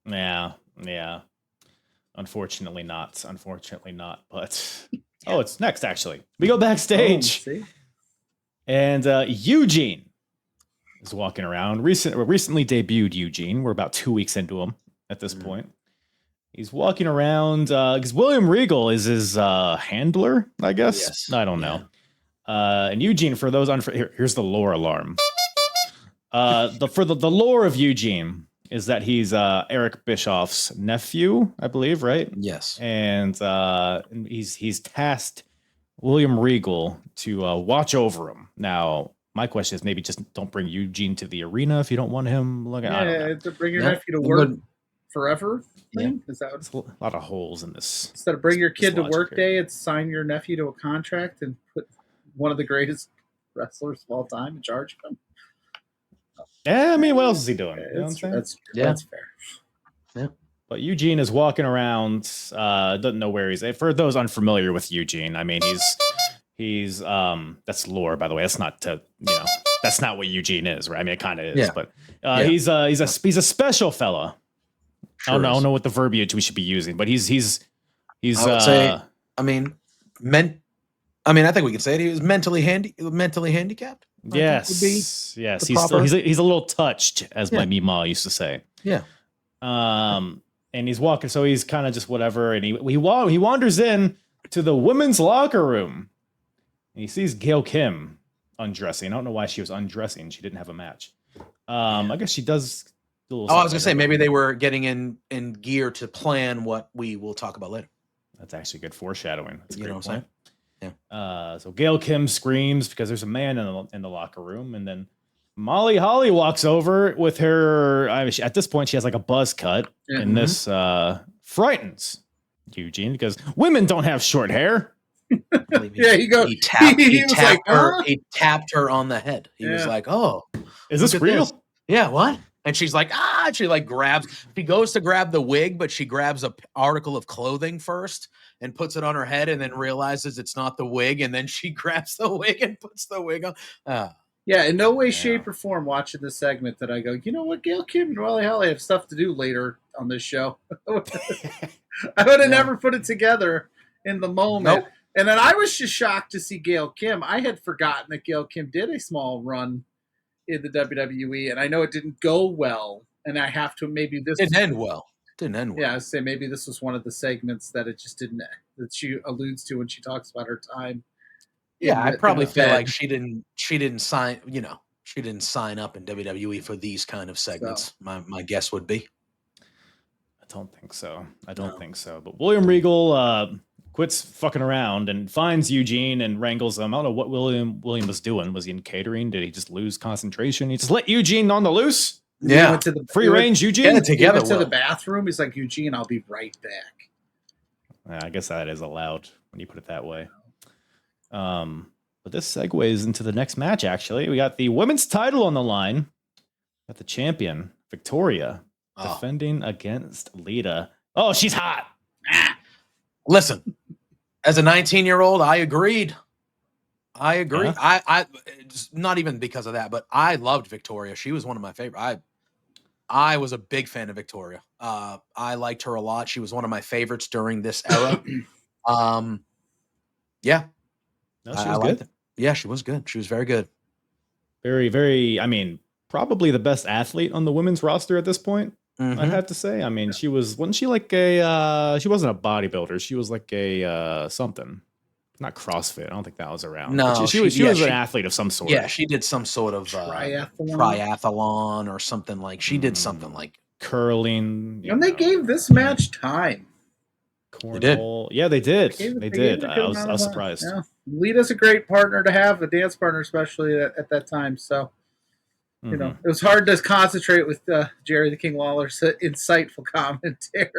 Yeah. Unfortunately not. But it's next actually. We go backstage, and Eugene is walking around. Recently debuted Eugene. We're about 2 weeks into him at this point. He's walking around because William Regal is his handler, I guess. Yes. I don't know. And Eugene, for those here's the lore alarm. The lore of Eugene is that he's Eric Bischoff's nephew, I believe, right? Yes. And he's tasked William Regal to watch over him. Now, My question is maybe just don't bring Eugene to the arena if you don't want him. Look, I don't know. To bring your Yeah. nephew to work forever. Thing? Is that It's a lot of holes in this? Instead of bring your kid to work here. day, it's sign your nephew to a contract and put one of the greatest wrestlers of all time in charge of him. Yeah, I mean, what else is he doing? You know what I'm saying? That's fair. Yeah. But Eugene is walking around, doesn't know where he's at. For those unfamiliar with Eugene, I mean, he's that's lore, by the way. That's not that's not what Eugene is, right? I mean, it kind of is, Yeah. but Yeah. he's a special fella. Sure I don't is. know what the verbiage we should be using, but he's I would say, I mean, I think we can say it. He was mentally handicapped. Yes. Yes. the proper- He's a little touched, as my Yeah. Mima used to say. Yeah. And he's walking, so he's kind of just whatever, and he wanders in to the women's locker room. And he sees Gail Kim undressing. I don't know why she was undressing. She didn't have a match. I guess she does. I was gonna say maybe they were getting in gear to plan what we will talk about later. That's actually good foreshadowing. That's a great know what I'm point. saying? Yeah. So Gail Kim screams because there's a man in the locker room, and then Molly Holly walks over with her. At this point, she has like a buzz cut, and this frightens Eugene because women don't have short hair. Yeah, he goes. He tapped huh? He tapped her on the head. He was like, "Oh, Is this look at real?" this. Yeah, what? And she's like, and she like grabs. She goes to grab the wig, but she grabs a article of clothing first and puts it on her head, and then realizes it's not the wig, and then she grabs the wig and puts the wig on. Yeah, in no way, shape, or form watching this segment that I go, you know what, Gail Kim and Molly Holly have stuff to do later on this show. I would have never put it together in the moment. Nope. And then I was just shocked to see Gail Kim. I had forgotten that Gail Kim did a small run in the WWE, and I know it didn't go well. And I have to Didn't end well. Yeah, I say maybe this was one of the segments that it just didn't, that she alludes to when she talks about her time. Yeah, I probably feel like she didn't sign. She didn't sign up in WWE for these kind of segments. So. My guess would be. I don't think so. But William Regal quits fucking around and finds Eugene and wrangles him. I don't know what William was doing. Was he in catering? Did he just lose concentration? He just let Eugene on the loose? Yeah. He went to the free range, Eugene? He went to the bathroom. He's like, Eugene, I'll be right back. I guess that is allowed when you put it that way. But this segues into the next match, actually. We got the women's title on the line. Got the champion, Victoria, defending against Lita. Oh, she's hot. Listen, as a 19-year-old, I agreed. Yeah. I not even because of that, but I loved Victoria. She was one of my favorite. I was a big fan of Victoria. I liked her a lot. She was one of my favorites during this era. Yeah. No, she was good. Yeah, she was good. She was very good. Very, very, probably the best athlete on the women's roster at this point. I'd have to say. Wasn't she like she wasn't a bodybuilder. She was like a something. Not CrossFit. I don't think that was around. No, she was an athlete of some sort. Yeah, she did some sort of triathlon or something like. She did something like curling. And they gave this match time. Cornhole. Yeah, they did. They did. I was surprised. Yeah. Lita's a great partner to have, a dance partner, especially at that time. So, you know, it was hard to concentrate with Jerry the King Lawler's insightful commentary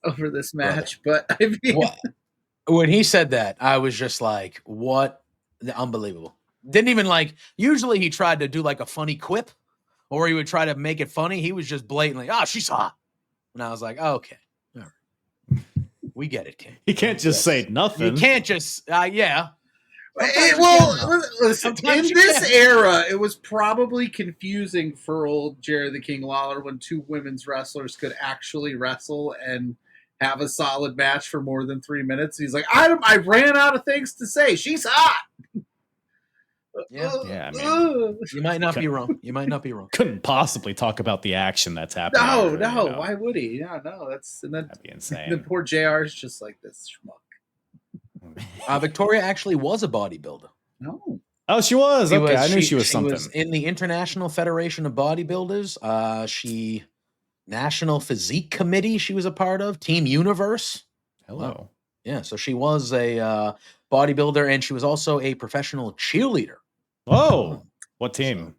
over this match. But I mean, when he said that, I was just like, "What? Unbelievable!" Didn't even like. Usually, he tried to do like a funny quip, or he would try to make it funny. He was just blatantly, "Oh, she's hot," and I was like, oh, "Okay." We get it, King. He can't just say nothing. You can't just, yeah. Listen, in this era, it was probably confusing for old Jerry the King Lawler when two women's wrestlers could actually wrestle and have a solid match for more than 3 minutes. He's like, I ran out of things to say. She's hot. Yeah, you might not be wrong. Couldn't possibly talk about the action that's happening. No. Why would he? That'd be insane. The poor JR is just like this schmuck. Victoria actually was a bodybuilder. No. Oh, she was. Okay, I knew she was something. She was in the International Federation of Bodybuilders. She National Physique Committee. She was a part of Team Universe. Hello. Yeah, so she was a bodybuilder, and she was also a professional cheerleader. Oh, what team?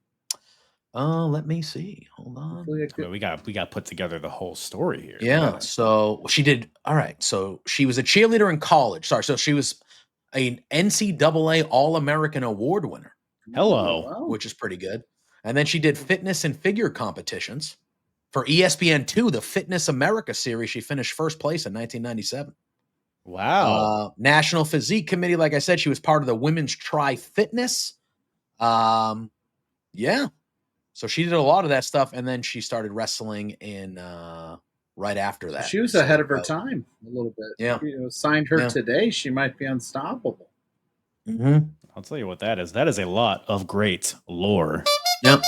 Let me see. Hold on. Hopefully it I mean, we got to put together the whole story here. Yeah. So she did. All right. So she was a cheerleader in college. Sorry. So she was an NCAA All-American Award winner, Hello. wow. which is pretty good. And then she did fitness and figure competitions for ESPN2, the Fitness America series. She finished first place in 1997. Wow. National Physique Committee. Like I said, she was part of the Women's Try Fitness. Yeah. So she did a lot of that stuff, and then she started wrestling in right after that. She was ahead of her time a little bit. Yeah. Signed her today, she might be unstoppable. Mm-hmm. I'll tell you what that is. That is a lot of great lore. Yep.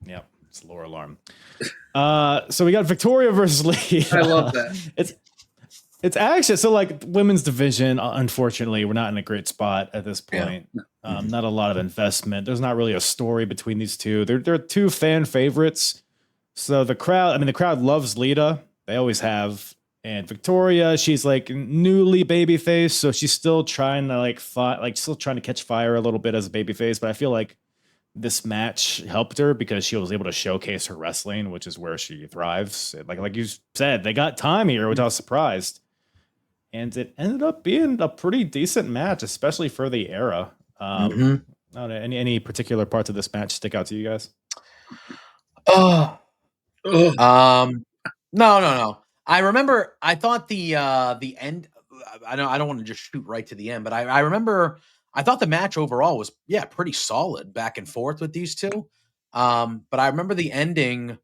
Yep. It's lore alarm. So we got Victoria versus Lee. I love that. It's actually so like women's division. Unfortunately, we're not in a great spot at this point. Yeah. Not a lot of investment. There's not really a story between these two. They're two fan favorites. So the crowd loves Lita. They always have. And Victoria, she's like newly babyface, so she's still trying to still trying to catch fire a little bit as a babyface. But I feel like this match helped her because she was able to showcase her wrestling, which is where she thrives. Like you said, they got time here, which I was surprised. And it ended up being a pretty decent match, especially for the era. Any particular parts of this match stick out to you guys? No. I remember. I thought the end. I don't want to just shoot right to the end, but I remember. I thought the match overall was pretty solid, back and forth with these two. But I remember the ending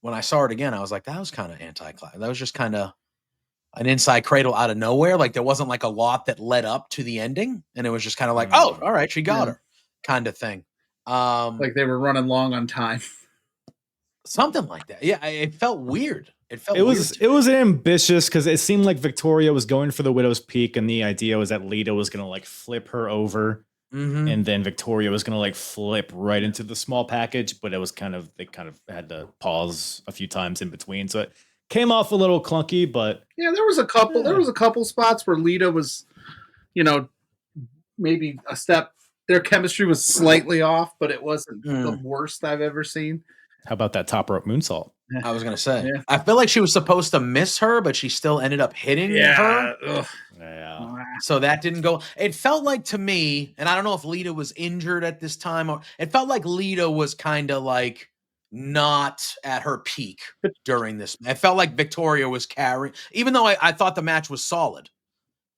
when I saw it again. I was like, that was kind of anticlimactic. That was just kind of an inside cradle out of nowhere. Like there wasn't like a lot that led up to the ending, and it was just kind of like, oh, all right, she got her, kind of thing. Like they were running long on time. Something like that. Yeah, it felt weird. It was ambitious because it seemed like Victoria was going for the Widow's Peak, and the idea was that Lita was gonna like flip her over, and then Victoria was gonna like flip right into the small package. But it was they kind of had to pause a few times in between, so it came off a little clunky. But yeah, there was a couple spots where Lita was, maybe a step. Their chemistry was slightly off, but it wasn't the worst I've ever seen. How about that top rope moonsault? I was gonna say. Yeah. I feel like she was supposed to miss her, but she still ended up hitting her. Ugh. Yeah. So that didn't go. It felt like to me, and I don't know if Lita was injured at this time, or it felt like Lita was kind of like not at her peak during this. It felt like Victoria was carrying, even though I thought the match was solid.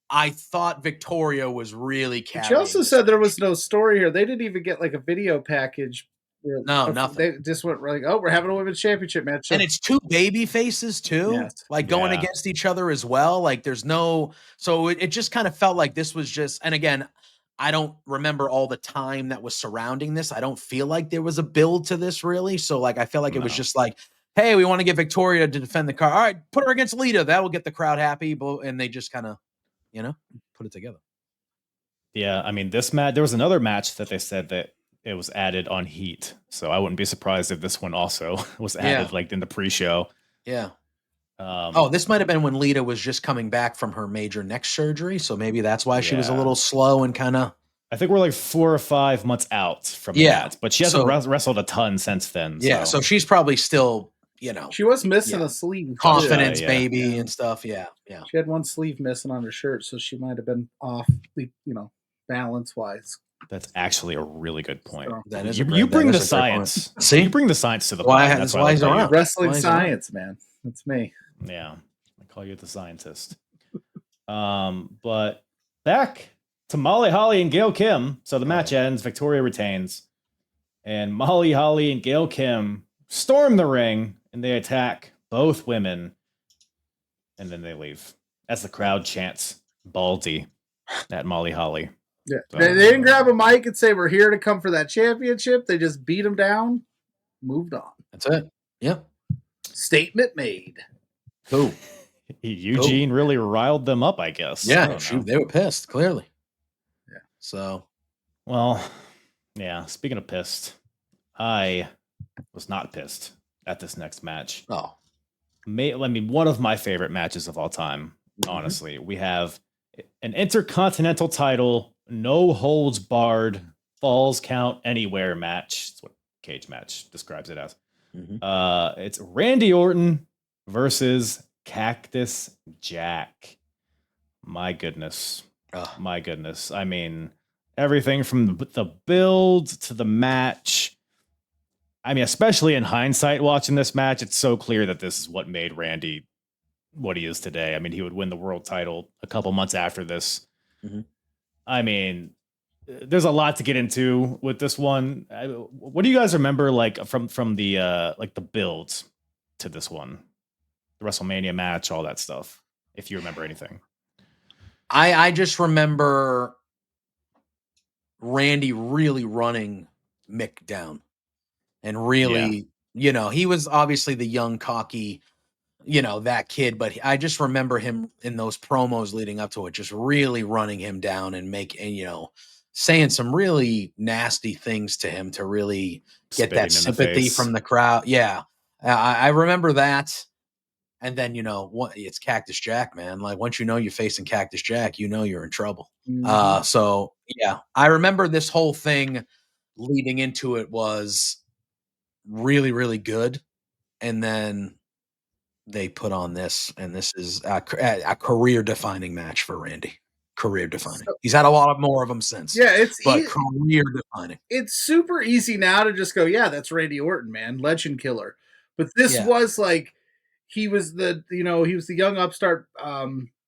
I thought Victoria was really carrying. She also said there was no story here. They didn't even get like a video package. No, nothing. They just went like, oh, we're having a women's championship match. And it's two baby faces too, going against each other as well. Like there's no, so it just kind of felt like this was just, and again, I don't remember all the time that was surrounding this. I don't feel like there was a build to this really. So like, I feel like it was just like, hey, we want to get Victoria to defend the car. All right, put her against Lita. That will get the crowd happy. And they just kind of, put it together. Yeah. I mean, this match, there was another match that they said that it was added on Heat. So I wouldn't be surprised if this one also was added like in the pre-show. Yeah. This might have been when Lita was just coming back from her major neck surgery. So maybe that's why she was a little slow and kind of. I think we're like 4 or 5 months out from that, but she hasn't wrestled a ton since then. Yeah. So she's probably still, she was missing a sleeve. Confidence baby and stuff. Yeah. Yeah. She had one sleeve missing on her shirt. So she might have been off, balance wise. That's actually a really good point. That is you bring the science. See, you bring the science to the point. That's why he's on wrestling science, man. That's me. Yeah, I call you the scientist. But back to Molly Holly and Gail Kim. So the match ends. Victoria retains, and Molly Holly and Gail Kim storm the ring and they attack both women, and then they leave as the crowd chants "Baldy" at Molly Holly. Yeah, so, they didn't grab a mic and say, we're here to come for that championship. They just beat them down, moved on. That's it. Yep. Statement made. Cool. Eugene really riled them up, I guess. Yeah, they were pissed, clearly. Yeah. So. Well, yeah, speaking of pissed, I was not pissed at this next match. Oh. One of my favorite matches of all time, honestly. We have an Intercontinental title, no holds barred Falls Count Anywhere match. That's what Cage Match describes it as. It's Randy Orton versus Cactus Jack. My goodness. My goodness. I mean, everything from the build to the match. I mean, especially in hindsight, watching this match, it's so clear that this is what made Randy what he is today. I mean, he would win the world title a couple months after this. I mean, there's a lot to get into with this one. What do you guys remember, like from the like the build to this one, the WrestleMania match, all that stuff? If you remember anything, I just remember Randy really running Mick down, and really, you know, he was obviously the young, cocky, you know, that kid, but I just remember him in those promos leading up to it, just really running him down and you know, saying some really nasty things to him to really get that sympathy from the crowd. Yeah. I remember that. And then, you know, it's Cactus Jack, man. Like, once you know you're facing Cactus Jack, you know you're in trouble. So yeah, I remember this whole thing leading into it was really, really good. And then they put on this, and this is a career-defining match for Randy. Career-defining. He's had a lot more of them since. Yeah, but career-defining. It's super easy now to just go, yeah, that's Randy Orton, man, legend killer. But this was like, he was the young upstart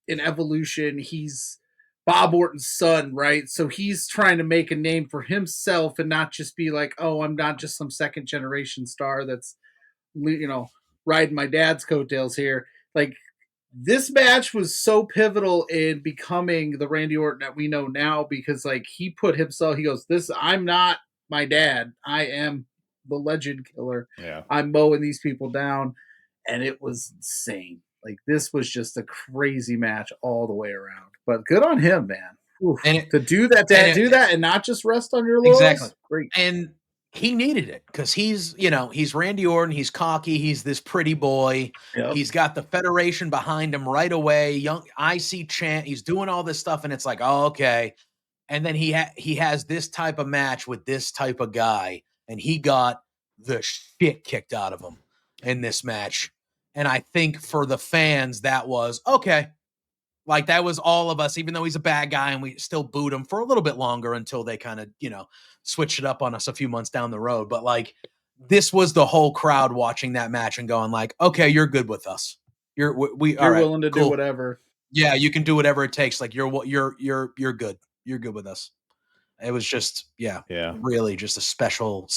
in Evolution. He's Bob Orton's son, right? So he's trying to make a name for himself and not just be like, oh, I'm not just some second generation star that's, you know, riding my dad's coattails here. Like, this match was so pivotal in becoming the Randy Orton that we know now, because like he put himself, he goes, I'm not my dad. I am the legend killer. Yeah. I'm mowing these people down. And it was insane. Like, this was just a crazy match all the way around. But good on him, man. Oof. And to do that, and not just rest on your laurels. Exactly. Great. And he needed it because he's Randy Orton. He's cocky. He's this pretty boy. Yep. He's got the Federation behind him right away. Young IC chant. He's doing all this stuff, and it's like, oh, okay. And then he has this type of match with this type of guy, and he got the shit kicked out of him in this match. And I think for the fans, that was okay. Like, that was all of us, even though he's a bad guy, and we still booed him for a little bit longer until they kind of, you know, switched it up on us a few months down the road. But like, this was the whole crowd watching that match and going like, okay, you're good with us. You're willing to do whatever. Yeah, you can do whatever it takes. Like, you're good. You're good with us. It was just, really just a special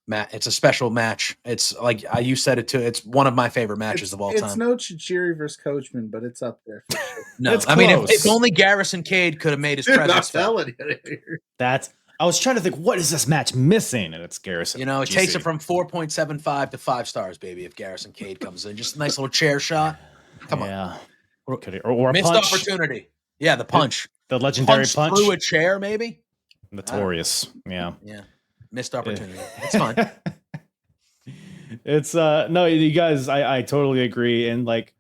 match. It's a special match. It's like you said it too. It's one of my favorite matches of all time. It's no Chichiri versus Coachman, but it's up there for sure. No, I mean, if only Garrison Cade could have made his presence felt. I was trying to think, what is this match missing? And it's Garrison. You know, it takes it from 4.75 to 5 stars, baby. If Garrison Cade comes in, just a nice little chair shot. Come on, or a missed punch. Opportunity. Yeah, the punch, the legendary punch through a chair, maybe. Notorious. Yeah. Missed opportunity. It's fine. It's no, you guys, I totally agree. And like,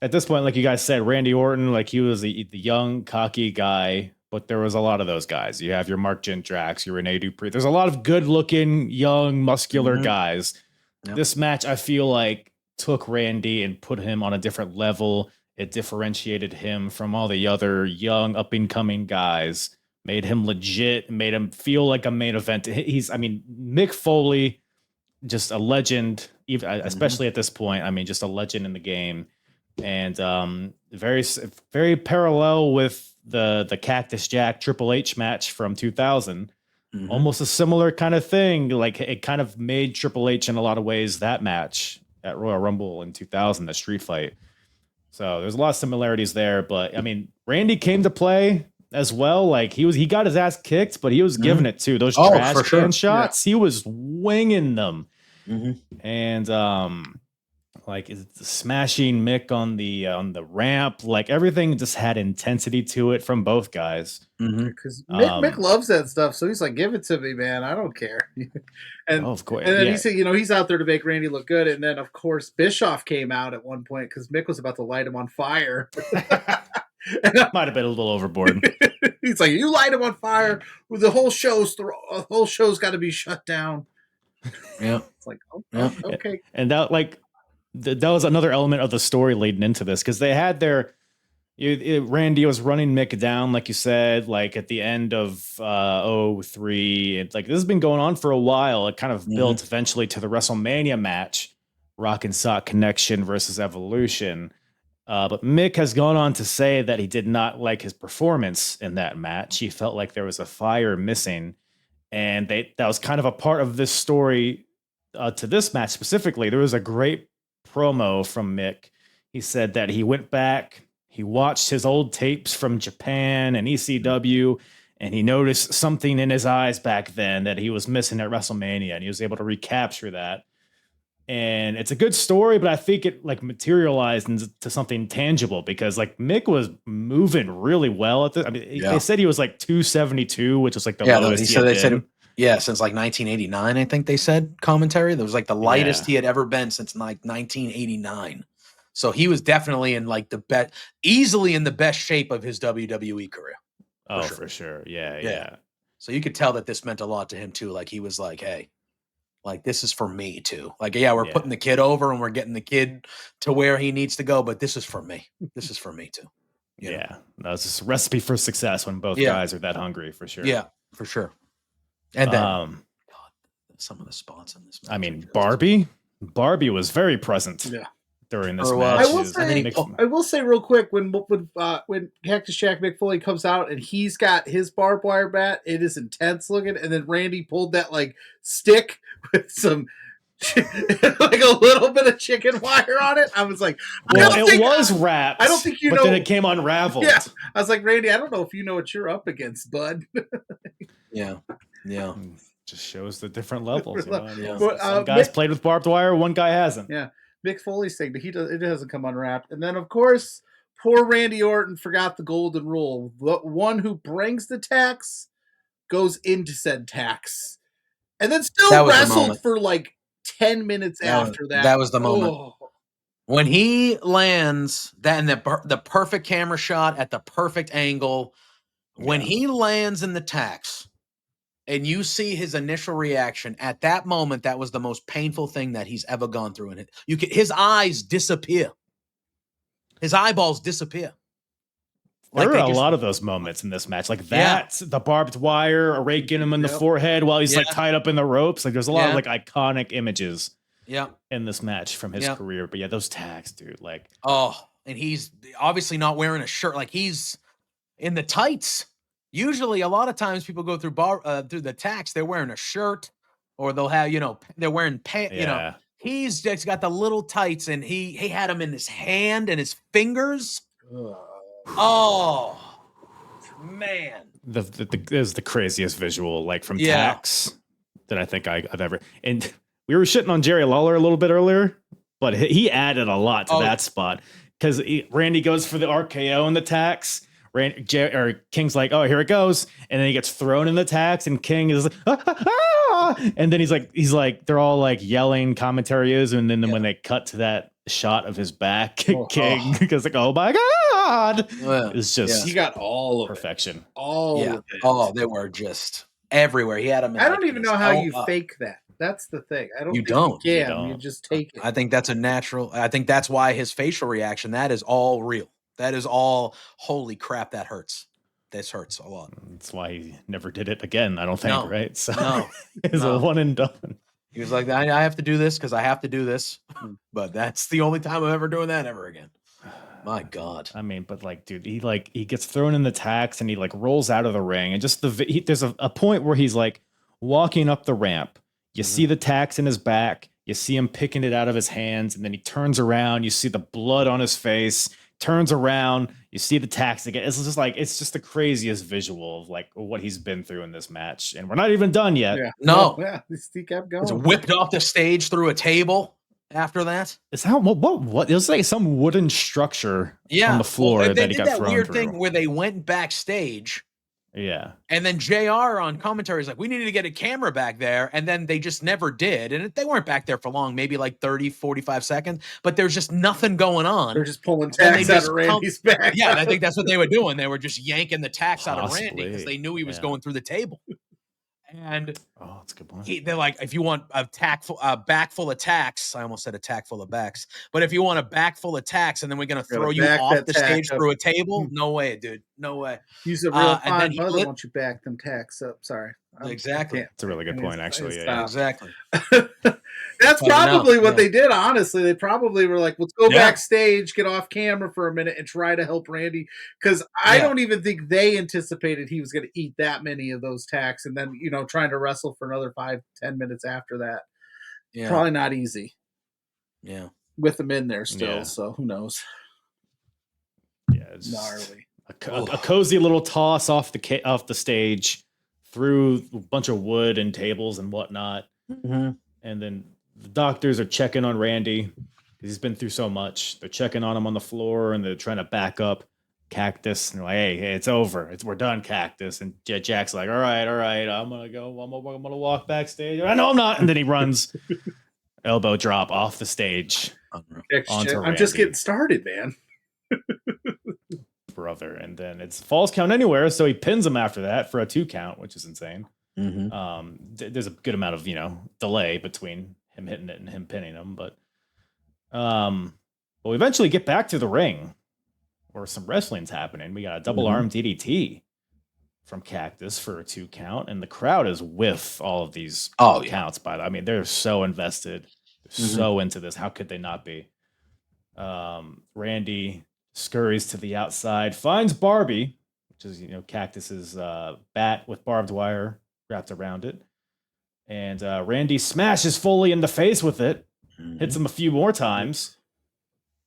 at this point, like you guys said, Randy Orton, like, he was the young, cocky guy, but there was a lot of those guys. You have your Mark Jindrak, your Rene Dupree. There's a lot of good-looking, young, muscular guys. Yep. This match, I feel like, took Randy and put him on a different level. It differentiated him from all the other young, up-and-coming guys. Made him legit, made him feel like a main event. Mick Foley, just a legend, even especially at this point. I mean, just a legend in the game, and very, very parallel with the Cactus Jack Triple H match from 2000. Almost a similar kind of thing. Like, it kind of made Triple H in a lot of ways, that match at Royal Rumble in 2000, the street fight. So there's a lot of similarities there. But I mean, Randy came to play as well. Like, he got his ass kicked, but he was giving it too. Those trash can shots, he was winging them. And like, it's smashing Mick on the ramp. Like, everything just had intensity to it from both guys. Because Mick loves that stuff, so he's like, "Give it to me, man. I don't care." And of course, and then he said, he's out there to make Randy look good. And then, of course, Bischoff came out at one point because Mick was about to light him on fire. Might have been a little overboard. He's like, you light him on fire. The whole show's got to be shut down. Yeah. It's like, okay. And that that was another element of the story leading into this, because they had Randy was running Mick down, like you said, like at the end of 03. It's like this has been going on for a while. It kind of built eventually to the WrestleMania match, Rock and Sock Connection versus Evolution. But Mick has gone on to say that he did not like his performance in that match. He felt like there was a fire missing. And that was kind of a part of this story to this match specifically. There was a great promo from Mick. He said that he went back, he watched his old tapes from Japan and ECW, and he noticed something in his eyes back then that he was missing at WrestleMania, and he was able to recapture that. And it's a good story, but I think it like materialized into something tangible, because like Mick was moving really well at this. I mean, they said he was like 272, which was like the lowest. They said since like 1989, I think they said commentary. That was like the lightest he had ever been since like 1989. So he was definitely in like easily in the best shape of his WWE career. For sure. Yeah. So you could tell that this meant a lot to him too. Like he was like, hey, like, this is for me too. Like, we're putting the kid over and we're getting the kid to where he needs to go, but this is for me. This is for me too. Yeah. That's just a recipe for success when both guys are that hungry, for sure. Yeah, for sure. And then God, some of the spots in this match. I mean, Barbie was very present during this match. I will say real quick, when Cactus Jack Mick Foley comes out and he's got his barbed wire bat, it is intense looking, and then Randy pulled that like stick with some like a little bit of chicken wire on it. I was like, it was wrapped. I don't think you know. But then it came unraveled. Yeah, I was like, Randy, I don't know if you know what you're up against, bud. Yeah. Just shows the different levels. Some guys played with barbed wire, one guy hasn't. Yeah. Mick Foley's thing, but it hasn't come unwrapped. And then, of course, poor Randy Orton forgot the golden rule. The one who brings the tax goes into said tax. And then still wrestled for like 10 minutes after that. That was the moment. When he lands, that and the perfect camera shot at the perfect angle, when he lands in the tax, and you see his initial reaction at that moment, that was the most painful thing that he's ever gone through. And his eyes disappear. His eyeballs disappear. There are a lot of those moments in this match. Like that, the barbed wire, raking him in the forehead while he's like tied up in the ropes. Like there's a lot of like iconic images in this match from his career. But those tags, dude. Like, and he's obviously not wearing a shirt. Like he's in the tights. Usually, a lot of times people go through through the tax, they're wearing a shirt, or they'll have, they're wearing pants. He's just got the little tights, and he had them in his hand and his fingers. Oh man, is the craziest visual, like from tax that I think I've ever. And we were shitting on Jerry Lawler a little bit earlier, but he added a lot to that spot, because Randy goes for the RKO in the tax. King's like, oh, here it goes, and then he gets thrown in the tax, and King is like, and then he's like, they're all like yelling, commentary is, and then when they cut to that shot of his back, King goes like, oh my god, it's just he got all of perfection, it. All of it. Oh, they were just everywhere. He had them. I don't even know how you fake that. That's the thing. I don't. You don't. You just take it. I think that's a natural. I think that's why his facial reaction. That is all real. That is all. Holy crap! That hurts. This hurts a lot. That's why he never did it again. I don't think. Right? So it's a one and done. He was like, I have to do this because I have to do this, but that's the only time I'm ever doing that ever again. My God. I mean, but like, dude, he gets thrown in the tax and he like rolls out of the ring, and just there's a point where he's like walking up the ramp. You see the tax in his back. You see him picking it out of his hands, and then he turns around. You see the blood on his face. Turns around. You see the tax again. It's just the craziest visual of like what he's been through in this match, and we're not even done yet. Yeah. No. He kept going. He's whipped off the stage through a table. After that, is how what? It was like some wooden structure on the floor that he got thrown through. Weird thing where they went backstage Yeah. And then JR on commentary is like, we needed to get a camera back there. And then they just never did. And they weren't back there for long, maybe like 30, 45 seconds, but there's just nothing going on. They're just pulling tacks out of Randy's back. Yeah, I think that's what they were doing. They were just yanking the tacks out of Randy Possibly, because they knew he was going through the table. And oh, that's a good point. they're like, if you want a back full of tacks, I almost said a tack full of backs, but if you want a back full of tacks, and then we're gonna throw you off the stage through a table, no way, dude, no way. Use a real fine mother once you back them tacks up. Sorry, exactly. It's a really good point, actually. Yeah, exactly. That's probably what they did. Honestly, they probably were like, "Let's go backstage, get off camera for a minute, and try to help Randy." Because I don't even think they anticipated he was going to eat that many of those tacks, and then trying to wrestle for another 5-10 minutes after that. Yeah, probably not easy. Yeah, with them in there still. Yeah. So who knows? Yeah, it's gnarly. A cozy little toss off the stage through a bunch of wood and tables and whatnot, and then the doctors are checking on Randy because he's been through so much. They're checking on him on the floor and they're trying to back up Cactus. And they're like, hey, it's over. We're done, Cactus. And Jack's like, all right. I'm going to go. I'm going to walk backstage. I know I'm not. And then he runs elbow drop off the stage. I'm just getting started, man. Brother. And then it's falls count anywhere. So he pins him after that for a 2 count, which is insane. There's a good amount of, delay between him hitting it and him pinning him, but we eventually get back to the ring where some wrestling's happening. We got a double arm DDT from Cactus for a 2 count, and the crowd is with all of these counts. I mean, they're so invested, they're so into this. How could they not be? Randy scurries to the outside, finds Barbie, which is Cactus's bat with barbed wire wrapped around it. And Randy smashes Foley in the face with it, hits him a few more times,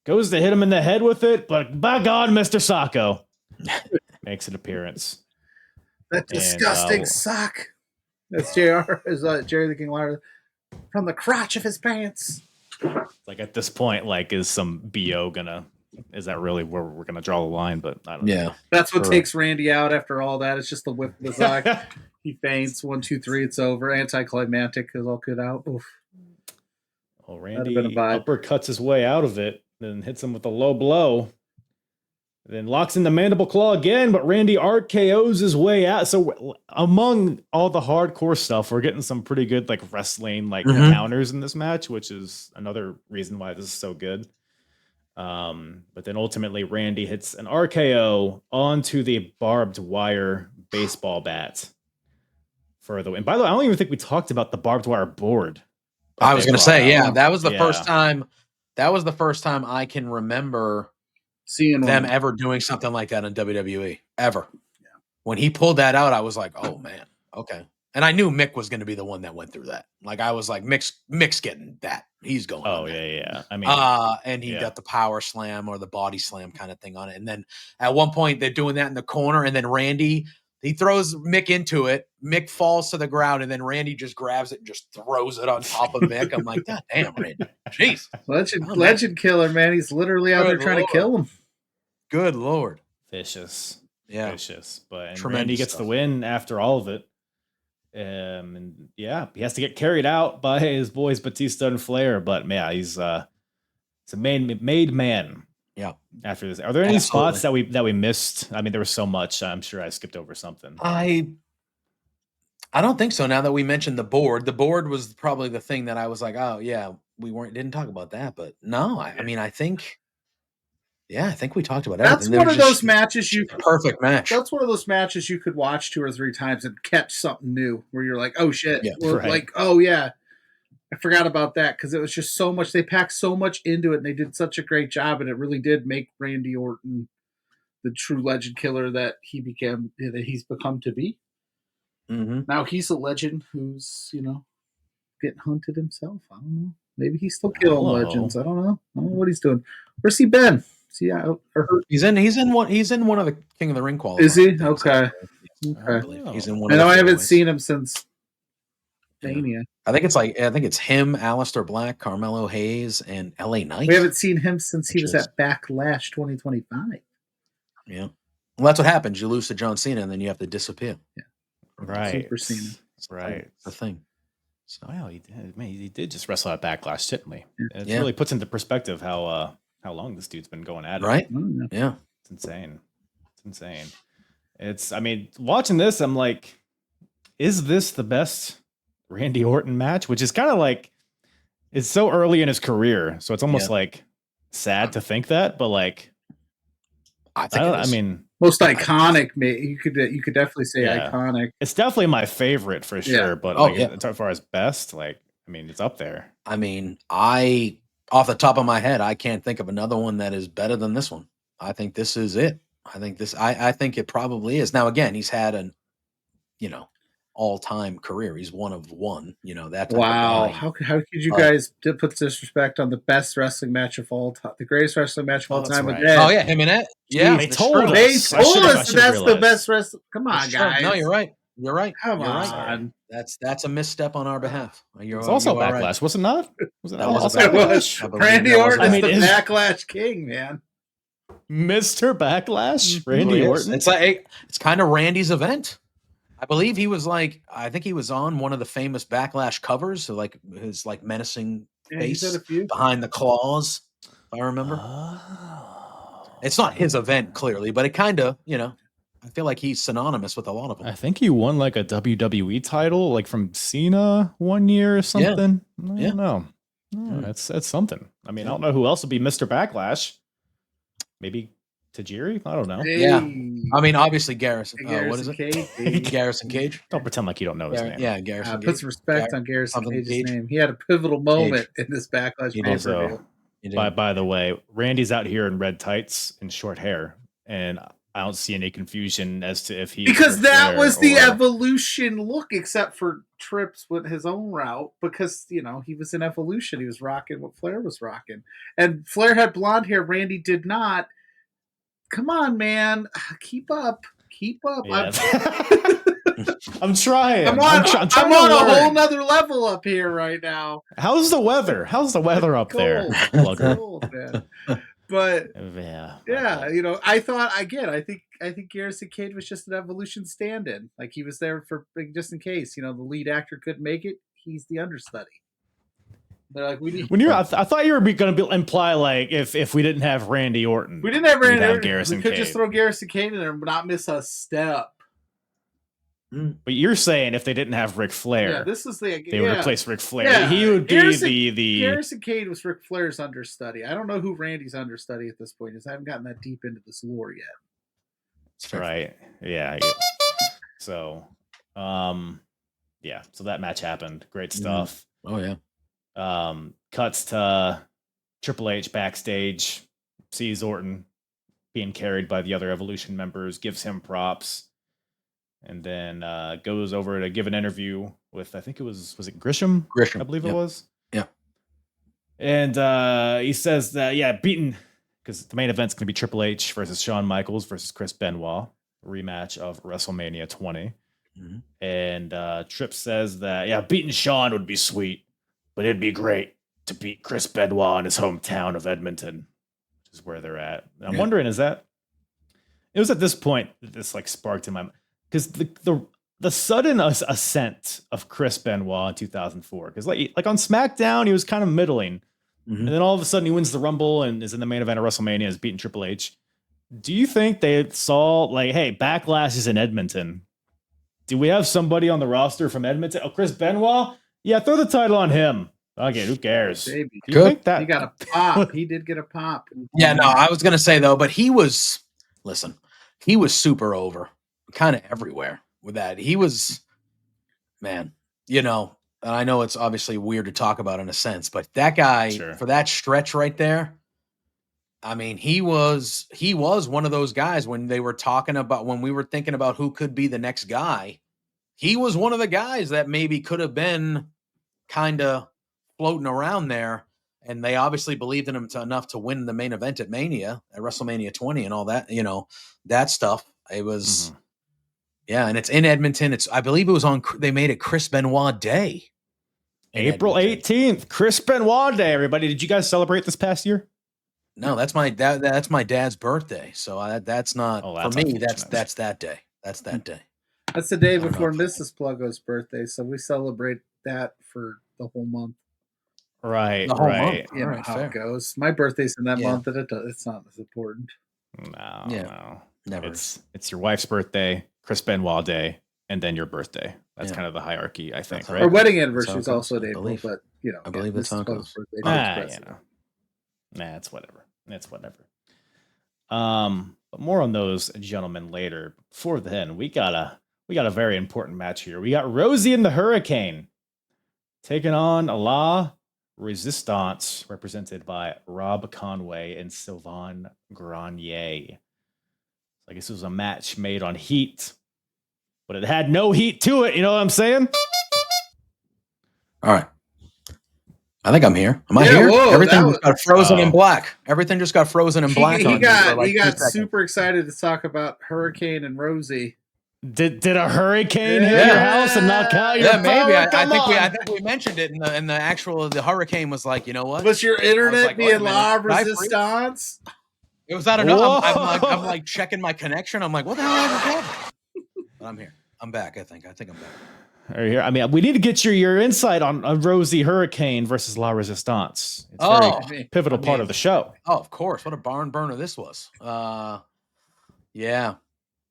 goes to hit him in the head with it, but by God, Mr. Sacco makes an appearance. That disgusting sock. That's JR. Is Jerry the King Liar from the crotch of his pants. Like at this point, is some BO is that really where we're gonna draw the line? But I don't know. That's what takes Randy out after all that. It's just the whip of the sock. He faints. 1, 2, 3. It's over. Anticlimactic is all good out. Oof. Well, Randy uppercuts his way out of it, then hits him with a low blow. Then locks in the mandible claw again, but Randy RKO's his way out. So among all the hardcore stuff, we're getting some pretty good wrestling counters in this match, which is another reason why this is so good. But then ultimately Randy hits an RKO onto the barbed wire baseball bat for the win. By the way, I don't even think we talked about the barbed wire board. I was going to say, that was the first time. That was the first time I can remember seeing them ever doing something like that in WWE ever. Yeah. When he pulled that out, I was like, oh man, okay. And I knew Mick was going to be the one that went through that. I was like, Mick's getting that. He's going. Oh yeah. I mean, and he got the power slam or the body slam kind of thing on it. And then at one point they're doing that in the corner, and then Randy, he throws Mick into it. Mick falls to the ground, and then Randy just grabs it and just throws it on top of Mick. I'm like, God damn, Randy. Jeez. Legend killer, man. He's literally out there trying to kill him. Good Lord. Vicious. Yeah. Vicious. But Randy gets the win after all of it. And he has to get carried out by his boys Batista and Flair. But man, he's a made man. Yeah. After this, are there any spots that we missed? I mean, there was so much. I'm sure I skipped over something. I don't think so. Now that we mentioned the board was probably the thing that I was like, oh yeah, didn't talk about that. But no, I mean, I think we talked about everything. That's one of those matches perfect match. That's one of those matches you could watch 2 or 3 times and catch something new where you're like, oh shit, oh yeah. I forgot about that because it was just so much. They packed so much into it, and they did such a great job, and it really did make Randy Orton the true legend killer that he's become to be. Now he's a legend who's getting hunted himself. I don't know. Maybe he's still killing legends. I don't know. I don't know what he's doing. Where's he been? See, he's in one of the King of the Ring qualifiers. Is he? Okay. He's in one. I know I haven't seen him since Mania. I think it's him, Aleister Black, Carmelo Hayes, and LA Knight. We haven't seen him since he was at Backlash 2025. Yeah. Well, that's what happens. You lose to John Cena, and then you have to disappear. Yeah. Right. Super Cena. Right. The thing. So, well, he did just wrestle at Backlash, didn't he? It Yeah. really puts into perspective how long this dude's been going at it. Right? Oh, Yeah. It's insane. It's insane. I mean, watching this, I'm like, is this the best Randy Orton match? Which is kind of like, it's so early in his career, so it's almost like sad to think that, but like, I mean, most iconic. You could definitely say iconic. It's definitely my favorite for sure. Yeah. But as far as best, like, I mean, it's up there. I mean, off the top of my head, I can't think of another one that is better than this one. I think this is it. I think it probably is. Now, again, he's had an, all-time career. He's one of one, that. Wow. How could you guys put disrespect on the best wrestling match of all time, the greatest wrestling match of all time with Ed? Oh yeah, him and Ed. Yeah, they told us. They told us that's the best wrestling. Come on, guys. No, you're right. You're right. Come you're on. Right. That's a misstep on our behalf. It's also Backlash, right. Was it not? Was it also Backlash? Randy Orton is the Backlash king, man. Mr. Backlash, Randy Orton. It's kind of Randy's event. I believe he was I think he was on one of the famous Backlash covers, so his menacing face behind the claws, if I remember. Oh. It's not his event, clearly, but it kind of, I feel like he's synonymous with a lot of them. I think he won a WWE title, from Cena one year or something. Yeah. I don't know. Oh, that's something. I mean, I don't know who else would be Mr. Backlash. Maybe Tajiri? I don't know. Hey. Yeah. I mean, obviously Garrison. What is it? Cage. Garrison Cage. Don't pretend like you don't know his name. Yeah, Garrison Cage. Put some respect on Garrison Cage's name. He had a pivotal moment in this Backlash pay-per-view. By the way, Randy's out here in red tights and short hair, and I don't see any confusion as to if he because that was the Evolution look, except for Trips with his own route. Because he was in Evolution, he was rocking what Flair was rocking, and Flair had blonde hair. Randy did not. Come on, man, keep up. Yeah. I'm trying. I'm on a whole nother level up here right now. How's the weather? Up there? Cold, man. But yeah, I thought again. I think Garrison Cage was just an Evolution stand-in. He was there for just in case. The lead actor couldn't make it. He's the understudy. They're I thought you were going to imply if we didn't have Randy Orton, we didn't have Randy Orton. Garrison we could Cage. Just throw Garrison Cage in there and not miss a step. But you're saying if they didn't have Ric Flair, this is they would replace Ric Flair. Yeah. He would be the Garrison Cage was Ric Flair's understudy. I don't know who Randy's understudy at this point is. I haven't gotten that deep into this lore yet. Right. Yeah. So, so that match happened. Great stuff. Oh yeah. Cuts to Triple H backstage, sees Orton being carried by the other Evolution members, gives him props. And then goes over to give an interview with, I think was it Grisham? Grisham, I believe it was. Yeah. And he says that, beaten, because the main event's going to be Triple H versus Shawn Michaels versus Chris Benoit, rematch of WrestleMania 20. Mm-hmm. And Tripp says that, beating Shawn would be sweet, but it'd be great to beat Chris Benoit in his hometown of Edmonton, which is where they're at. And I'm wondering, it was at this point that this sparked in my mind. Because the sudden ascent of Chris Benoit in 2004, because like on SmackDown he was kind of middling, and then all of a sudden he wins the Rumble and is in the main event of WrestleMania, is beating Triple H. Do you think they saw hey, Backlash is in Edmonton? Do we have somebody on the roster from Edmonton? Oh, Chris Benoit? Yeah, throw the title on him. Okay, who cares? Baby. Do you think that he got a pop? He did get a pop. Yeah, no, I was gonna say though, but he was super over. Kind of everywhere with that. He was, man, and I know it's obviously weird to talk about in a sense, but that guy for that stretch right there, I mean, he was one of those guys when we were thinking about who could be the next guy. He was one of the guys that maybe could have been kind of floating around there. And they obviously believed in him enough to win the main event at Mania, at WrestleMania 20 and all that, that stuff. It was, and it's in Edmonton. I believe it was they made it Chris Benoit Day. April 18th, Chris Benoit Day, everybody. Did you guys celebrate this past year? No, that's my dad's birthday. So that's not for me. That's that day. That's that day. That's the day before Mrs. Pluggo's birthday, so we celebrate that for the whole month. Right, The whole right. month. You know Alright, how fair. it goes. My birthday's in that Yeah. month, and it's not as important. No, Yeah. no. Never. It's your wife's birthday, Chris Benoit Day, and then your birthday. That's Yeah. kind of the hierarchy, I think, That's how right? Our it wedding goes. anniversary is That's how it also in goes, I April, believe. but I believe that's how it Mrs. Pluggo's goes. birthday. It's whatever. It's whatever. But more on those gentlemen later. Before then, we got a very important match here. We got Rosie and the Hurricane taking on La Resistance, represented by Rob Conway and Sylvain Grenier. I guess it was a match made on heat, but it had no heat to it. You know what I'm saying? All right. I think I'm here. Am I Yeah, here? whoa, Everything that just got frozen in Oh. black. Everything just got frozen in black. He on me for got like he 2 got seconds. super excited to talk about Hurricane and Rosie. Did a hurricane hit your house and knock out your Yeah, maybe. power? I think we mentioned it in the hurricane was like, you know what? Was your internet like, wait a being minute, La did I freeze? Resistance? It was out of no. I'm Whoa. like checking my connection. I'm like, what the hell happened? But I'm here. I'm back. I think I'm back. Right here. I mean, we need to get your insight on Rosie Hurricane versus La Resistance. It's a very pivotal part of the show. Oh, of course. What a barn burner this was. Yeah.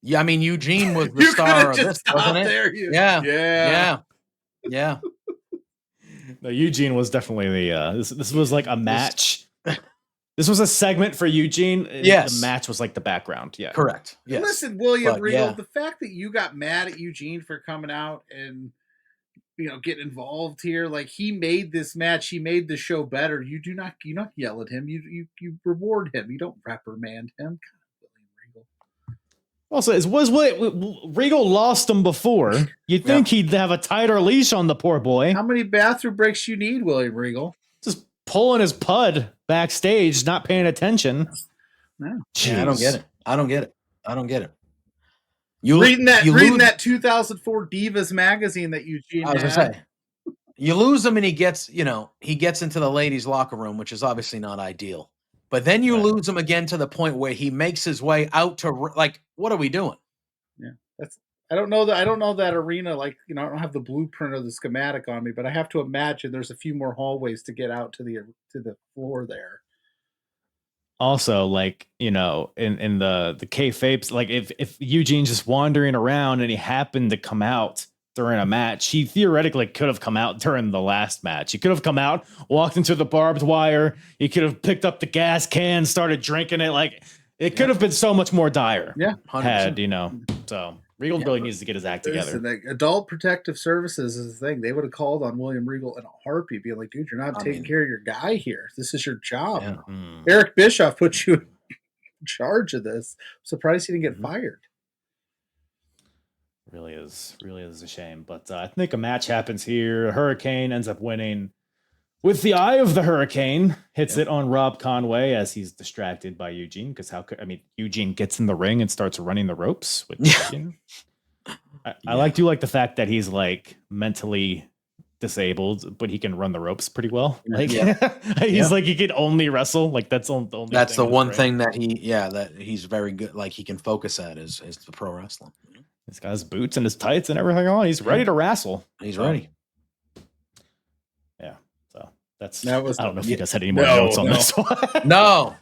Yeah, I mean, Eugene was the star of this, wasn't it? There, Yeah. No, Eugene was definitely the this was like a match. This was a segment for Eugene. Yes. The match was like the background. Yeah. Correct. Yes. Listen, William But, Regal, yeah. the fact that you got mad at Eugene for coming out and get involved here, like he made this match, he made the show better. You not yell at him. You reward him. You don't reprimand him. Also, Regal lost him before. You'd think he'd have a tighter leash on the poor boy. How many bathroom breaks you need, William Regal? Just pulling his pud backstage, not paying attention. No. Yeah, I don't get it. Reading that 2004 Divas magazine that Eugene I was had. gonna say, you lose him and he gets into the ladies' locker room, which is obviously not ideal. But then you lose him again to the point where he makes his way out to like, what are we doing? Yeah, I don't know that arena. Like, I don't have the blueprint or the schematic on me, but I have to imagine there's a few more hallways to get out to the floor there. Also, like, in the kayfabes, like if Eugene's just wandering around and he happened to come out during a match, he theoretically could have come out during the last match. He could have come out, walked into the barbed wire. He could have picked up the gas can, started drinking it. Like, it could have been so much more dire. Yeah, 100%. So Regal really needs to get his act together. Listen, Adult Protective Services is the thing. They would have called on William Regal in a heartbeat, being like, dude, you're not taking care of your guy here. This is your job. Yeah. Eric Bischoff put you in charge of this. I'm surprised he didn't get fired. Really is a shame. But I think a match happens here. Hurricane ends up winning with the eye of the Hurricane. Hits it on Rob Conway as he's distracted by Eugene. Because Eugene gets in the ring and starts running the ropes. Which, I do like the fact that he's like mentally disabled, but he can run the ropes pretty well. Like he's like he can only wrestle. Like that's the only. That's the one thing that he's very good. Like he can focus at is the pro wrestling. He's got his boots and his tights and everything on. He's ready to wrestle. He's ready. Yeah. So that was. I don't know if you guys had any more notes on this one. No.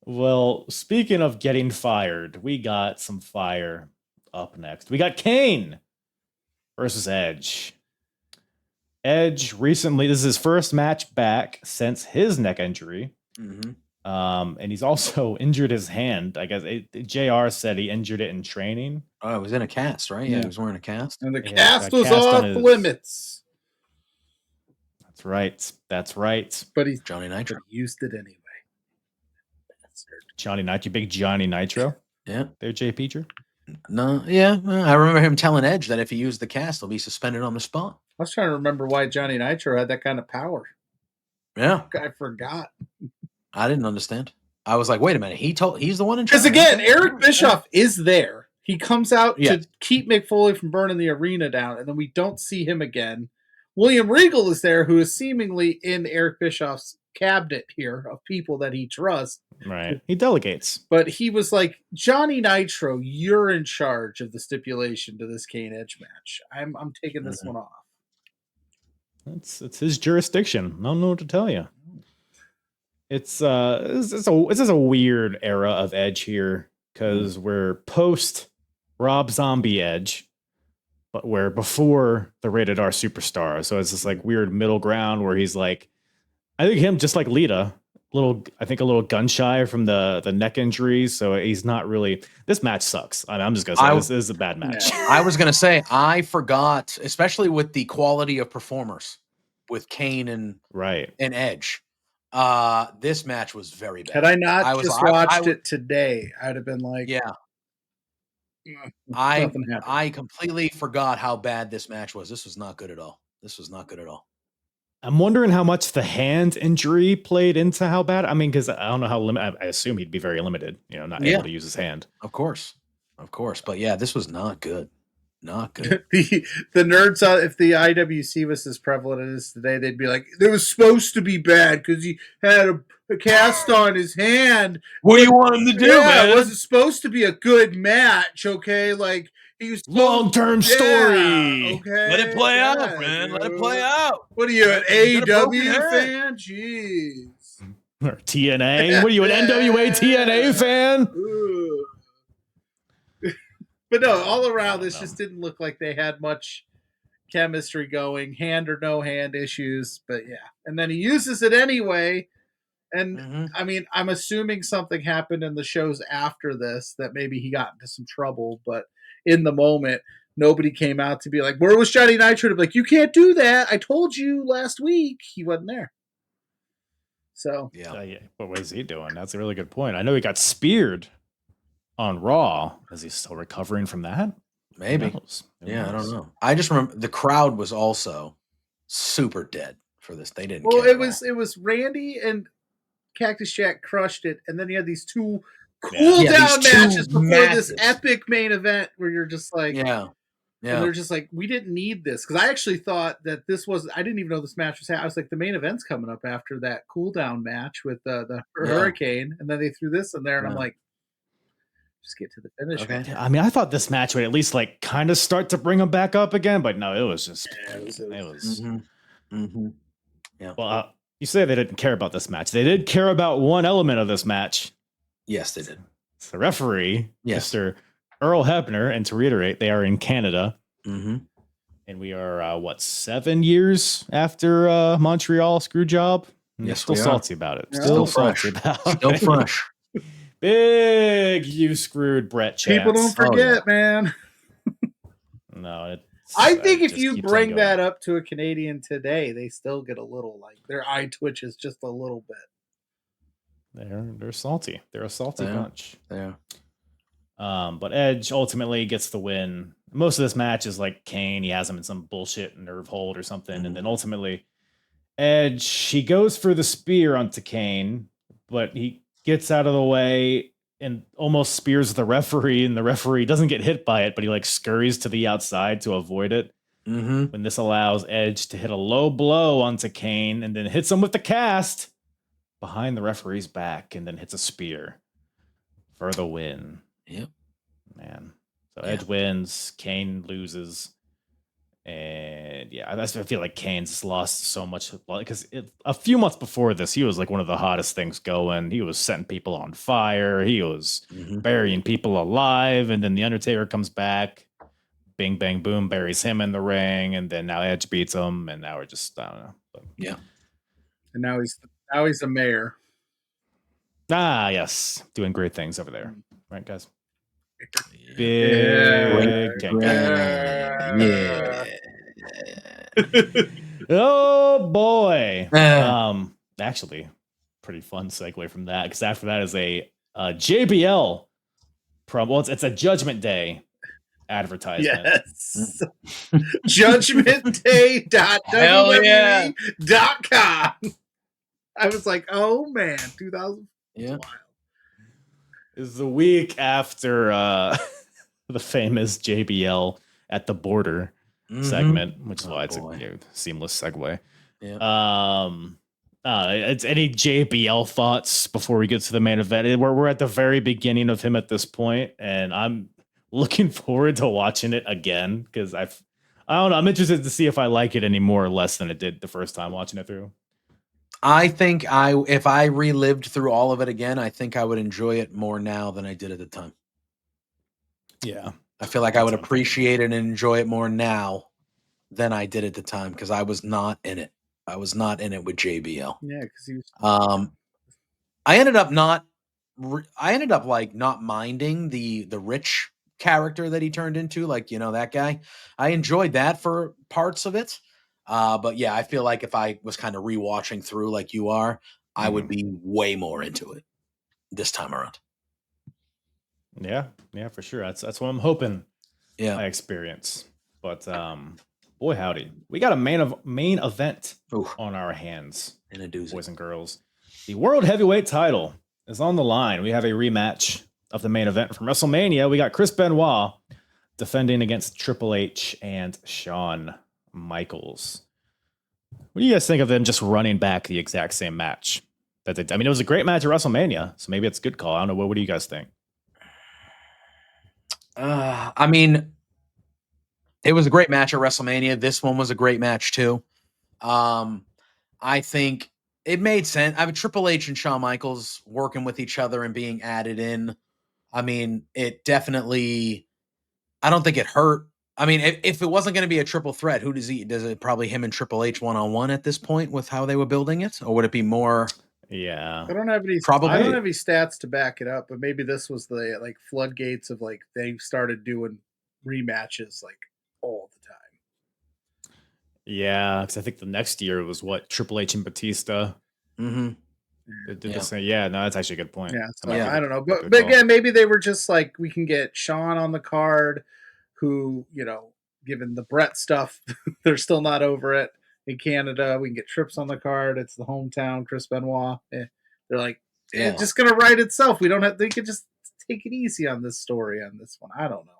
Well, speaking of getting fired, we got some fire up next. We got Kane versus Edge. Edge recently, this is his first match back since his neck injury. Mm-hmm. And he's also injured his hand. I guess JR said he injured it in training. Oh, it was in a cast, right? Yeah, he was wearing a cast. And the cast was off limits. That's right. But he's Johnny Nitro. Used it anyway. Johnny Nitro, big Johnny Nitro. Yeah. There, JPJ. No, yeah. I remember him telling Edge that if he used the cast, he'll be suspended on the spot. I was trying to remember why Johnny Nitro had that kind of power. Yeah. I forgot. I didn't understand. I was like, wait a minute. He's the one in charge. Because again, Eric Bischoff is there. He comes out to keep Mick Foley from burning the arena down, and then we don't see him again. William Regal is there, who is seemingly in Eric Bischoff's cabinet here of people that he trusts. Right. He delegates. But he was like, Johnny Nitro, you're in charge of the stipulation to this Kane Edge match. I'm taking this one off. It's his jurisdiction. I don't know what to tell you. It's a weird era of Edge here because we're post Rob Zombie Edge, but we're before the Rated R Superstar. So it's this like weird middle ground where he's like, I think him just like Lita, a little gun shy from the neck injuries. So he's not really. This match sucks. I'm just gonna say this is a bad match. I was gonna say I forgot, especially with the quality of performers with Kane and Edge. This match was very bad. Had I not watched it today, I'd have been like, I completely forgot how bad this match was. This was not good at all. I'm wondering how much the hand injury played into how bad. I mean, because I don't know how limited. I assume he'd be very limited. Not able to use his hand. Of course. But yeah, this was not good. Not good. the nerds, if the IWC was as prevalent as it is today, they'd be like, it was supposed to be bad because he had a cast on his hand. What do you want him to do, man? It wasn't supposed to be a good match, okay? Like, he was long-term story. Okay. Let it play out, man. Let it play out. What are you, an AEW fan? Jeez. Or TNA? What are you, an NWA TNA fan? But no, all around, this just didn't look like they had much chemistry going, hand or no hand issues. But yeah, and then he uses it anyway. And I mean, I'm assuming something happened in the shows after this that maybe he got into some trouble. But in the moment, nobody came out to be like, where was Johnny Nitro? To be like, you can't do that. I told you last week. He wasn't there. So what was he doing? That's a really good point. I know he got speared on Raw. Is he still recovering from that? Maybe. Who knows? I don't know. I just remember the crowd was also super dead for this. They didn't. Well, it was Randy and Cactus Jack crushed it, and then you had these two cool down matches before this epic main event where you're just like, and they're just like, we didn't need this, because I actually thought that this was. I didn't even know this match was happening. I was like, the main event's coming up after that cool down match with the Hurricane, and then they threw this in there, and I'm like, just get to the finish. Okay. I mean, I thought this match would at least like kind of start to bring him back up again, but no, it was just it was. Yeah. Well, you say they didn't care about this match. They did care about one element of this match. Yes, they did. It's the referee, Mr. Earl Hebner, and to reiterate, they are in Canada, and we are 7 years after Montreal screw job. Yes, still salty about it. Yeah. Still salty about it. Still fresh. Big you screwed Brett chance. People don't forget, man. No, I think if you bring that up to a Canadian today, they still get a little like their eye twitches just a little bit. They're salty. They're a salty bunch. Yeah. But Edge ultimately gets the win. Most of this match is like Kane. He has him in some bullshit nerve hold or something, and then ultimately Edge, he goes for the spear onto Kane, but he gets out of the way and almost spears the referee, and the referee doesn't get hit by it, but he like scurries to the outside to avoid it. When this allows Edge to hit a low blow onto Kane and then hits him with the cast behind the referee's back and then hits a spear for the win. Yep. Man. So Edge wins, Kane loses. And I feel like Kane's lost so much because a few months before this, he was like one of the hottest things going. He was setting people on fire. He was burying people alive. And then The Undertaker comes back, bing, bang, boom, buries him in the ring. And then now Edge beats him. And now we're just, I don't know. But, And now he's a mayor. Yes. Doing great things over there. Right, guys? Big Oh boy. Actually, pretty fun segue from that, because after that is a JBL promo. Well, it's a Judgment Day advertisement. Yes. JudgmentDay.WWE.com. I was like, oh man, 2000. Yeah. Is the week after the famous JBL at the border segment, which is why it's a seamless segue. Yeah. It's any JBL thoughts before we get to the main event? We're at the very beginning of him at this point, and I'm looking forward to watching it again because I don't know. I'm interested to see if I like it any more or less than it did the first time watching it through. I think if I relived through all of it again, I think I would enjoy it more now than I did at the time. Yeah, I feel like I would appreciate it and enjoy it more now than I did at the time because I was not in it. I was not in it with JBL. Yeah, because he was. I ended up not minding the rich character that he turned into, like, that guy. I enjoyed that for parts of it. But yeah, I feel like if I was kind of rewatching through like you are, I would be way more into it this time around. Yeah, for sure. That's what I'm hoping. Yeah, I experience. But boy, howdy, we got a main event on our hands, in a doozy. Boys and girls. The World Heavyweight title is on the line. We have a rematch of the main event from WrestleMania. We got Chris Benoit defending against Triple H and Shawn Michaels. What do you guys think of them just running back the exact same match? I mean, it was a great match at WrestleMania, so maybe it's a good call. I don't know. What do you guys think? I mean, it was a great match at WrestleMania. This one was a great match too. I think it made sense. I mean, Triple H and Shawn Michaels working with each other and being added in. I mean, it definitely, I don't think it hurt. I mean, if it wasn't going to be a triple threat, does it probably him and Triple H one-on-one at this point with how they were building it? Or would it be more? Yeah. I don't have any stats to back it up, but maybe this was the like floodgates of like they started doing rematches like all the time. Yeah, because I think the next year was Triple H and Batista. Mm-hmm. Did the same. Yeah, no, that's actually a good point. Yeah, so I don't know, but again, maybe they were just like, we can get Shawn on the card, who, given the Brett stuff, they're still not over it in Canada. We can get Trips on the card. It's the hometown, Chris Benoit. They're like, it's just gonna write itself. We don't have. They could just take it easy on this story on this one. I don't know.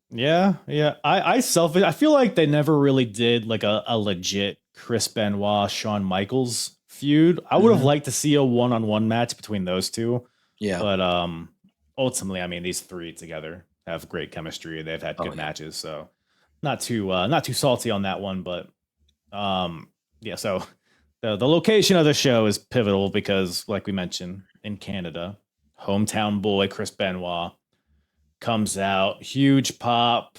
Yeah. I feel like they never really did like a legit Chris Benoit, Shawn Michaels feud. I would have liked to see a one-on-one match between those two. Yeah. But ultimately, I mean, these three together have great chemistry. They've had good matches, so not too salty on that one. But yeah. So the location of the show is pivotal because, like we mentioned, in Canada, hometown boy Chris Benoit comes out, huge pop.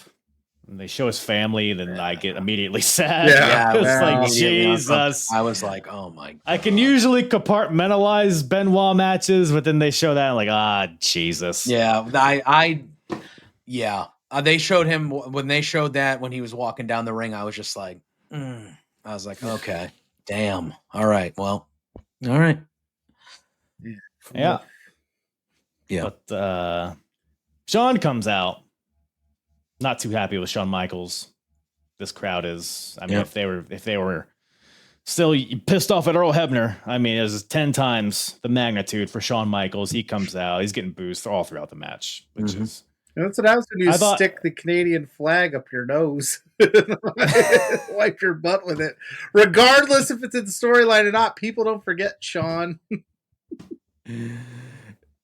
And they show his family, then I get immediately sad. Yeah, it's like, Jesus. I was like, oh my God. I can usually compartmentalize Benoit matches, but then they show that, I'm like, Jesus. Yeah, they showed him when they showed that when he was walking down the ring. I was just like, I was like, okay, damn. All right, well, all right. Yeah. But Shawn comes out. Not too happy with Shawn Michaels. This crowd is. I mean, if they were still pissed off at Earl Hebner, I mean, it was 10 times the magnitude for Shawn Michaels. He comes out. He's getting boos all throughout the match, which is. That's what happens when you stick the Canadian flag up your nose. Wipe your butt with it. Regardless if it's in the storyline or not, people don't forget Shawn.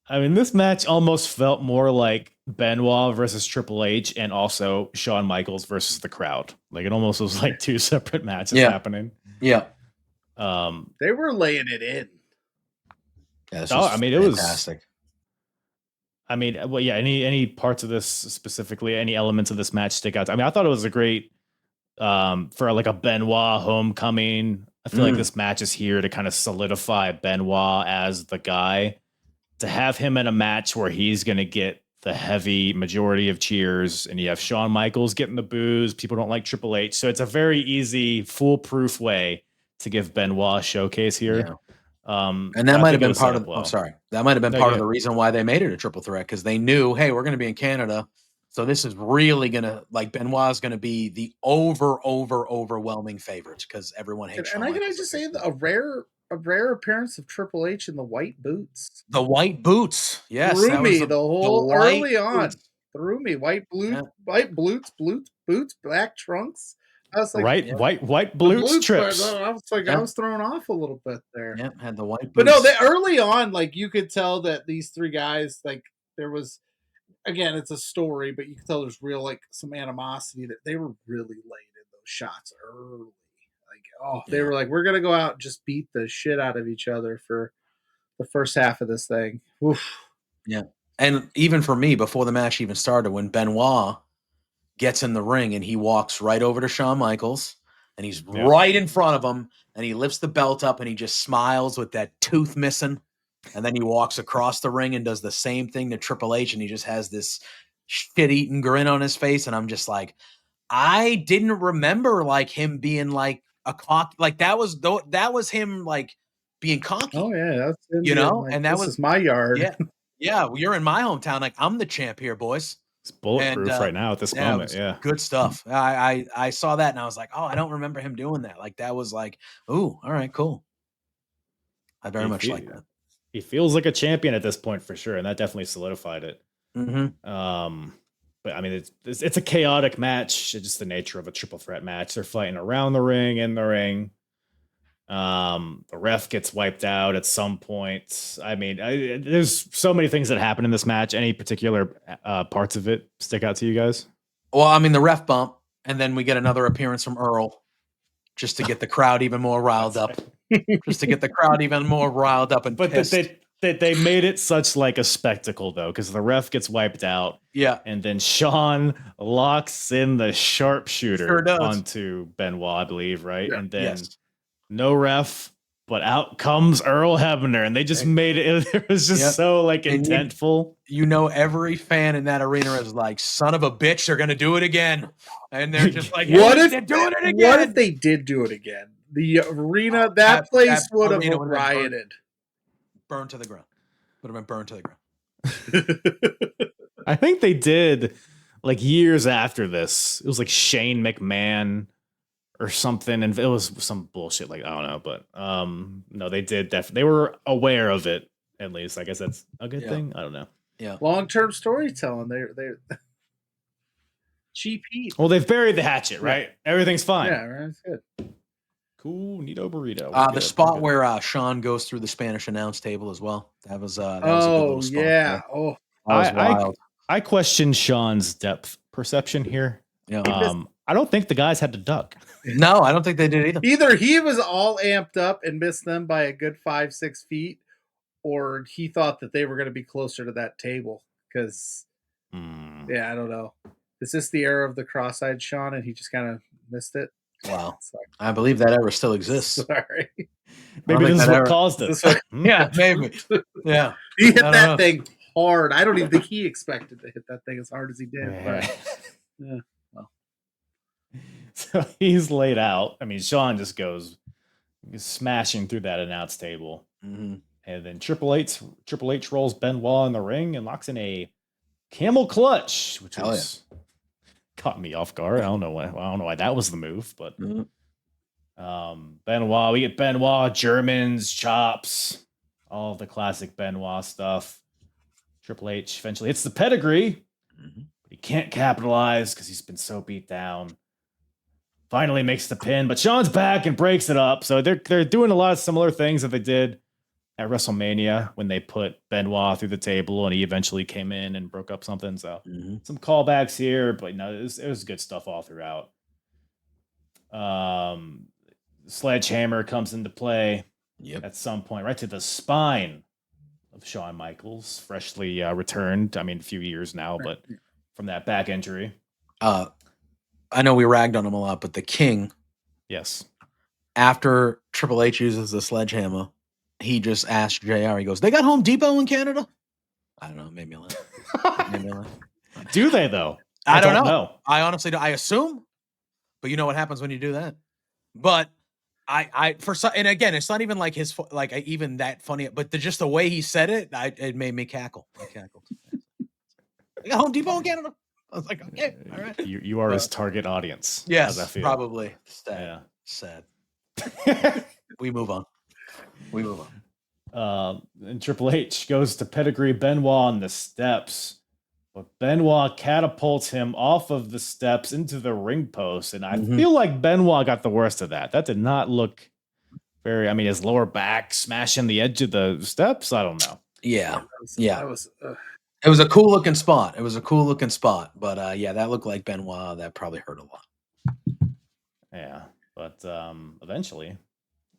I mean, this match almost felt more like Benoit versus Triple H and also Shawn Michaels versus the crowd. Like, it almost was like two separate matches happening. Yeah. They were laying it in. Yeah, I mean, it fantastic. Was. I mean, well, yeah. Any parts of this specifically, any elements of this match stick out? I mean, I thought it was a great for like a Benoit homecoming. I feel like this match is here to kind of solidify Benoit as the guy. To have him in a match where he's going to get the heavy majority of cheers, and you have Shawn Michaels getting the boos. People don't like Triple H, so it's a very easy, foolproof way to give Benoit a showcase here. Yeah. And that might have been part of. I'm sorry, that might have been part of the reason why they made it a triple threat, because they knew, hey, we're going to be in Canada, so this is really going to Benoit is going to be the overwhelming favorite because everyone hates. And can I just say a rare appearance of Triple H in the white boots. The white boots, yes, threw me the whole early on. Threw me white boots, black trunks. I was like, right, yeah. white the boots blue trips. I was like, Yeah. I was thrown off a little bit there. Yeah, had the white But no, boots. they early on, like you could tell that these three guys, like there was, again, it's a story, but you could tell there's real like some animosity that they were really late in those shots early. Like, they were like, we're gonna go out and just beat the shit out of each other for the first half of this thing. Oof. Yeah. And even for me, before the match even started, when Benoit gets in the ring and he walks right over to Shawn Michaels and he's right in front of him and he lifts the belt up and he just smiles with that tooth missing. And then he walks across the ring and does the same thing to Triple H and he just has this shit-eating grin on his face. And I'm just like, I didn't remember like him being like a cock. Like that was him like being cocky. Oh yeah, that's him you being know, like, and that this was is my yard. yeah. Well, you're in my hometown. Like I'm the champ here, boys. It's bulletproof And, right now at this it moment. was Yeah. good stuff. I saw that and I was like, oh, I don't remember him doing that. Like that was like, ooh, all right, cool. I very much like that. He feels like a champion at this point for sure, and that definitely solidified it. But I mean, it's a chaotic match. It's just the nature of a triple threat match. They're fighting around the ring, in the ring. The ref gets wiped out at some point. I mean, there's so many things that happen in this match. Any particular parts of it stick out to you guys? Well, I mean, the ref bump, and then we get another appearance from Earl, just to get the crowd even more riled up. Just to get the crowd even more riled up and pissed. They made it such like a spectacle though, because the ref gets wiped out. Yeah. And then Shawn locks in the sharpshooter onto Benoit, I believe, right? Yeah. And then no ref, but out comes Earl Hebner, and they just made it. It was just so like intentful. You know, every fan in that arena is like, "Son of a bitch, they're gonna do it again," and they're just like, "What if they're doing it again? What if they did do it again? The arena, that place would have rioted, burned to the ground. Would have been burned to the ground. I think they did like years after this. It was like Shane McMahon or something, and it was some bullshit like I don't know, but no, they did they were aware of it at least. I guess that's a good thing. I don't know. Yeah, long-term storytelling. They're cheap heat. Well, they've buried the hatchet, right? Everything's fine. Yeah, right. That's good. Cool, neato burrito. The spot where Shawn goes through the Spanish announce table as well. That was a good little spot. Yeah. Oh, that was wild. I question Shawn's depth perception here. Yeah. I don't think the guys had to duck. No, I don't think they did either. Either he was all amped up and missed them by a good 5-6 feet, or he thought that they were going to be closer to that table. Because, yeah, I don't know. Is this the era of the cross-eyed Shawn, and he just kind of missed it? Wow. I believe that era still exists. Sorry. Maybe this is what caused it. Yeah, maybe. Yeah. He hit that thing hard. I don't even think he expected to hit that thing as hard as he did. But, yeah. Well. So he's laid out. I mean, Shawn just goes smashing through that announce table. Mm-hmm. And then Triple H rolls Benoit in the ring and locks in a camel clutch, which caught me off guard. I don't know why that was the move, but Benoit, we get Benoit, Germans, chops, all the classic Benoit stuff. Triple H eventually hits the pedigree, but he can't capitalize because he's been so beat down. Finally makes the pin, but Shawn's back and breaks it up. So they're doing a lot of similar things that they did at WrestleMania when they put Benoit through the table and he eventually came in and broke up something. So some callbacks here, but no, it was good stuff all throughout. Sledgehammer comes into play at some point, right to the spine of Shawn Michaels, freshly returned. I mean, a few years now, but from that back injury. I know we ragged on him a lot, but the King, after Triple H uses the sledgehammer, he just asked JR, he goes, "They got Home Depot in Canada?" I don't know, made me laugh. Do they though? I don't know. I honestly don't. I assume, but you know what happens when you do that. But and again, it's not even like even that funny, but just the way he said it, it made me cackle. I cackled. They got Home Depot in Canada? I was like, okay, all right. You are his target audience. Yes, probably. Sad. We move on. And Triple H goes to pedigree Benoit on the steps. But Benoit catapults him off of the steps into the ring post. And I Mhm. feel like Benoit got the worst of that. That did not look very, I mean, his lower back smashing the edge of the steps. I don't know. Yeah. That was It was a cool looking spot. But yeah, that looked like Benoit. That probably hurt a lot. Yeah. But eventually,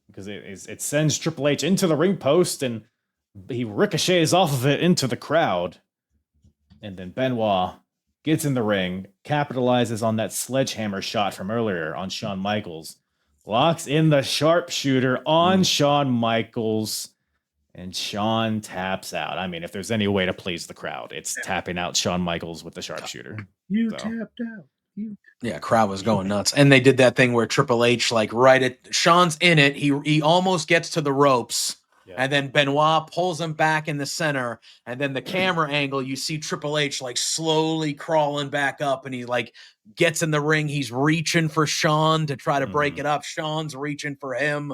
because it sends Triple H into the ring post and he ricochets off of it into the crowd. And then Benoit gets in the ring, capitalizes on that sledgehammer shot from earlier on Shawn Michaels, locks in the sharpshooter on Shawn Michaels, and Shawn taps out. I mean, if there's any way to please the crowd, it's tapping out Shawn Michaels with the sharpshooter. you So. tapped out. Yeah, crowd was going nuts. And they did that thing where Triple H, like right at Shawn's in it, he almost gets to the ropes. Yeah. And then Benoit pulls him back in the center. And then the camera angle, you see Triple H like slowly crawling back up. And he like gets in the ring. He's reaching for Shawn to try to break it up. Shawn's reaching for him.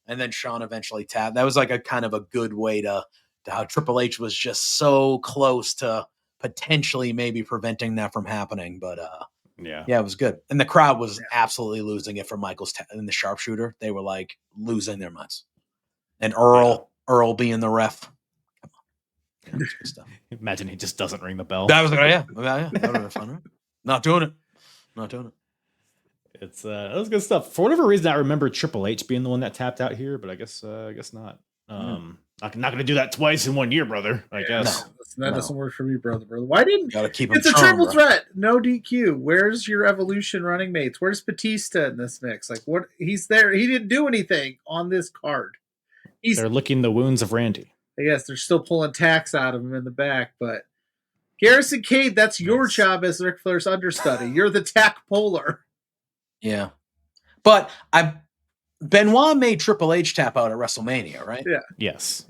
And then Shawn eventually tapped. That was like a kind of a good way to how Triple H was just so close to potentially maybe preventing that from happening. But yeah, it was good. And the crowd was absolutely losing it for Michaels and the sharpshooter. They were like losing their minds. And Earl being the ref. Come on. Yeah, good stuff. Imagine he just doesn't ring the bell. That was yeah. That would have been fun, right? Not doing it. It's that was good stuff. For whatever reason, I remember Triple H being the one that tapped out here, but I guess not. I'm not going to do that twice in 1 year, brother. I guess that doesn't work for me, brother. Why didn't gotta keep him? It's a triple threat, no DQ. Where's your Evolution running mates? Where's Batista in this mix? Like, what? He's there. He didn't do anything on this card. They're licking the wounds of Randy. I guess they're still pulling tacks out of him in the back, but Garrison Cade, that's your job as Ric Flair's understudy. You're the tack puller. Yeah, but Benoit made Triple H tap out at WrestleMania, right? Yeah. Yes.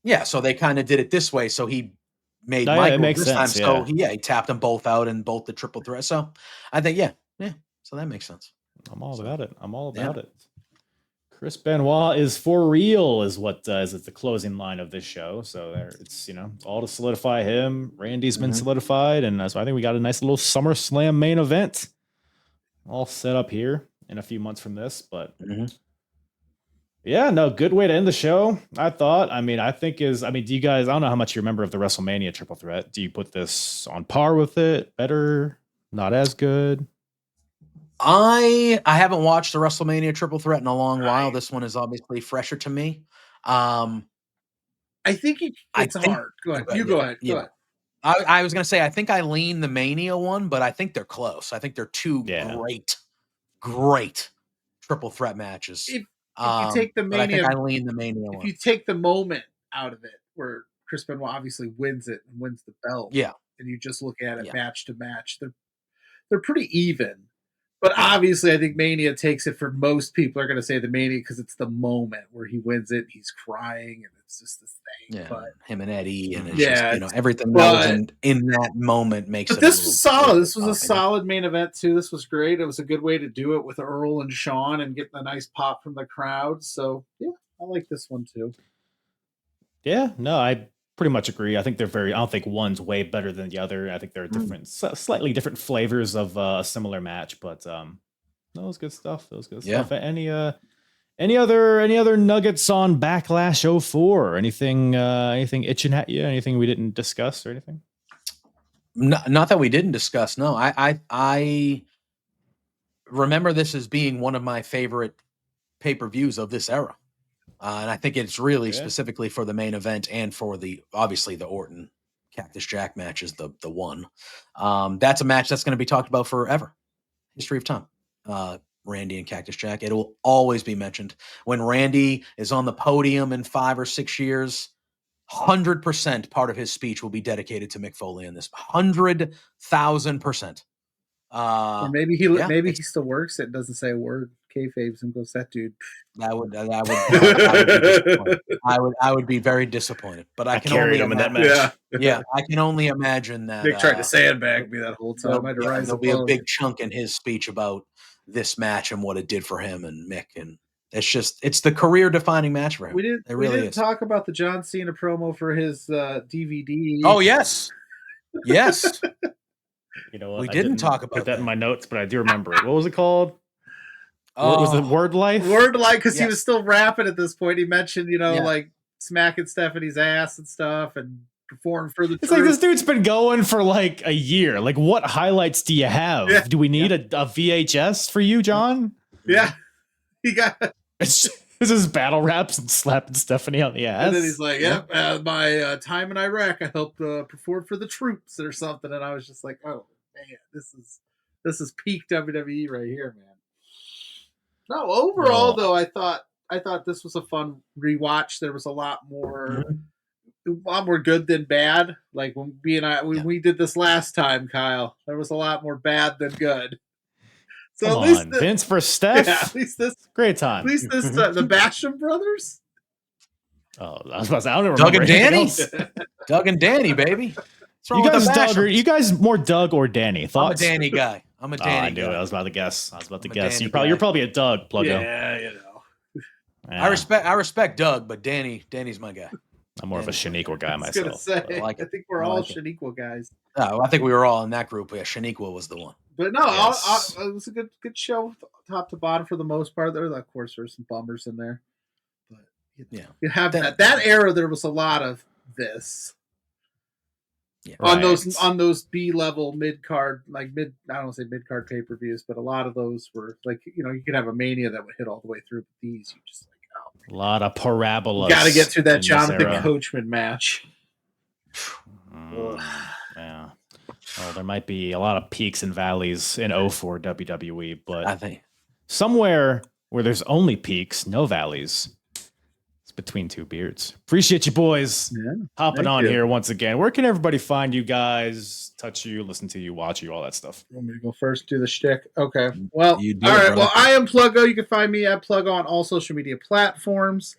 Yeah. So they kind of did it this way. So he made it Michael makes this sense, time. So he tapped them both out in both the triple threat. So I think yeah. So that makes sense. I'm all about it. Chris Benoit is for real, is what is the closing line of this show. So there, it's all to solidify him. Randy's been solidified, and so I think we got a nice little SummerSlam main event all set up here in a few months from this. But yeah, no, good way to end the show, I thought. I mean, do you guys? I don't know how much you remember of the WrestleMania triple threat. Do you put this on par with it? Better? Not as good? I haven't watched the WrestleMania triple threat in a long while. This one is obviously fresher to me. I think it's hard. Go ahead. Go ahead. I was going to say, I think I lean the Mania one, but I think they're close. I think they're two great triple threat matches. If you take the Mania, I lean the Mania one. If you take the moment out of it, where Chris Benoit obviously wins it and wins the belt, and you just look at it match to match, they're pretty even. But obviously, I think Mania takes it for most people are going to say the Mania because it's the moment where he wins it, he's crying, and it's just this thing. Yeah, but him and Eddie, and it's just, everything that was in that moment makes it. But this was solid. This was a solid main event too. This was great. It was a good way to do it with Earl and Shawn and getting a nice pop from the crowd. So yeah, I like this one too. Yeah, no, I pretty much agree. I think I don't think one's way better than the other. I think they're different, slightly different flavors of a similar match, but that was good stuff. Stuff. Any other nuggets on Backlash 04? Anything itching at you? Anything we didn't discuss or anything? Not that we didn't discuss. No, I remember this as being one of my favorite pay-per-views of this era. And I think it's really specifically for the main event and for obviously the Orton Cactus Jack match is the one. That's a match that's going to be talked about forever. History of time. Randy and Cactus Jack. It will always be mentioned. When Randy is on the podium in 5 or 6 years, 100% part of his speech will be dedicated to Mick Foley in this. 100,000%. Or maybe he still works it, doesn't say a word, kayfabes and goes, that dude. I would be very disappointed. But I can carried him in that match. Yeah, I can only imagine that Nick tried to sandbag me that whole time. There'll be a big chunk in his speech about this match and what it did for him and Mick, and it's the career-defining match for him. We didn't talk about the John Cena promo for his DVD. Oh yes. Yes. You know what? We I didn't talk put about that in that. my notes, but I do remember it. What was it called? Was it Word Life? Word Life, because he Yes. was still rapping at this point. He mentioned, Yeah. like smacking Stephanie's ass and stuff and performing for the It's like this truth. dude's been going for like a year. Like, what highlights do you have? Yeah. Do we need a VHS for you, John? Yeah. He got, This is battle raps and slapping Stephanie on the ass. and then he's like, "Yep, my time in Iraq, I helped perform for the troops or something." And I was just like, "Oh man, this is peak WWE right here, man." No, overall though, I thought this was a fun rewatch. There was a lot more good than bad. Like when we did this last time, Kyle, there was a lot more bad than good. So Come at least on, Vince for Steph. Yeah, at least this great time. At least this the Basham brothers. Oh, I was about to say, I don't Doug remember and Danny. else. Doug and Danny, baby. You guys, you guys more Doug or Danny? Thoughts? I'm a Danny guy. I'm a Danny. I knew guy. I was about to guess. Danny You're probably a Doug, Pluggo. Yeah, Yeah. I respect Doug, but Danny's my guy. I'm more of a Shaniqua guy myself. Say, I think we're all Shaniqua guys. I think we were all in that group. Yeah, Shaniqua was the one. But no, yes. It was a good show, top to bottom for the most part. There, of course, there's some bummers in there, but you have that era. There was a lot of this. Yeah, on those B level mid card, like I don't say mid card pay per views, but a lot of those were like you could have a Mania that would hit all the way through, but these you just a lot of parabolas. Got to get through that Jonathan Coachman match. Yeah. Oh, there might be a lot of peaks and valleys in 04 WWE, but I think somewhere where there's only peaks, no valleys. It's between two beards. Appreciate you boys hopping on here once again. Where can everybody find you guys, touch you, listen to you, watch you, all that stuff? You want me to go first, do the shtick? Okay. Well, all right. Well, I am Pluggo. You can find me at Pluggo on all social media platforms.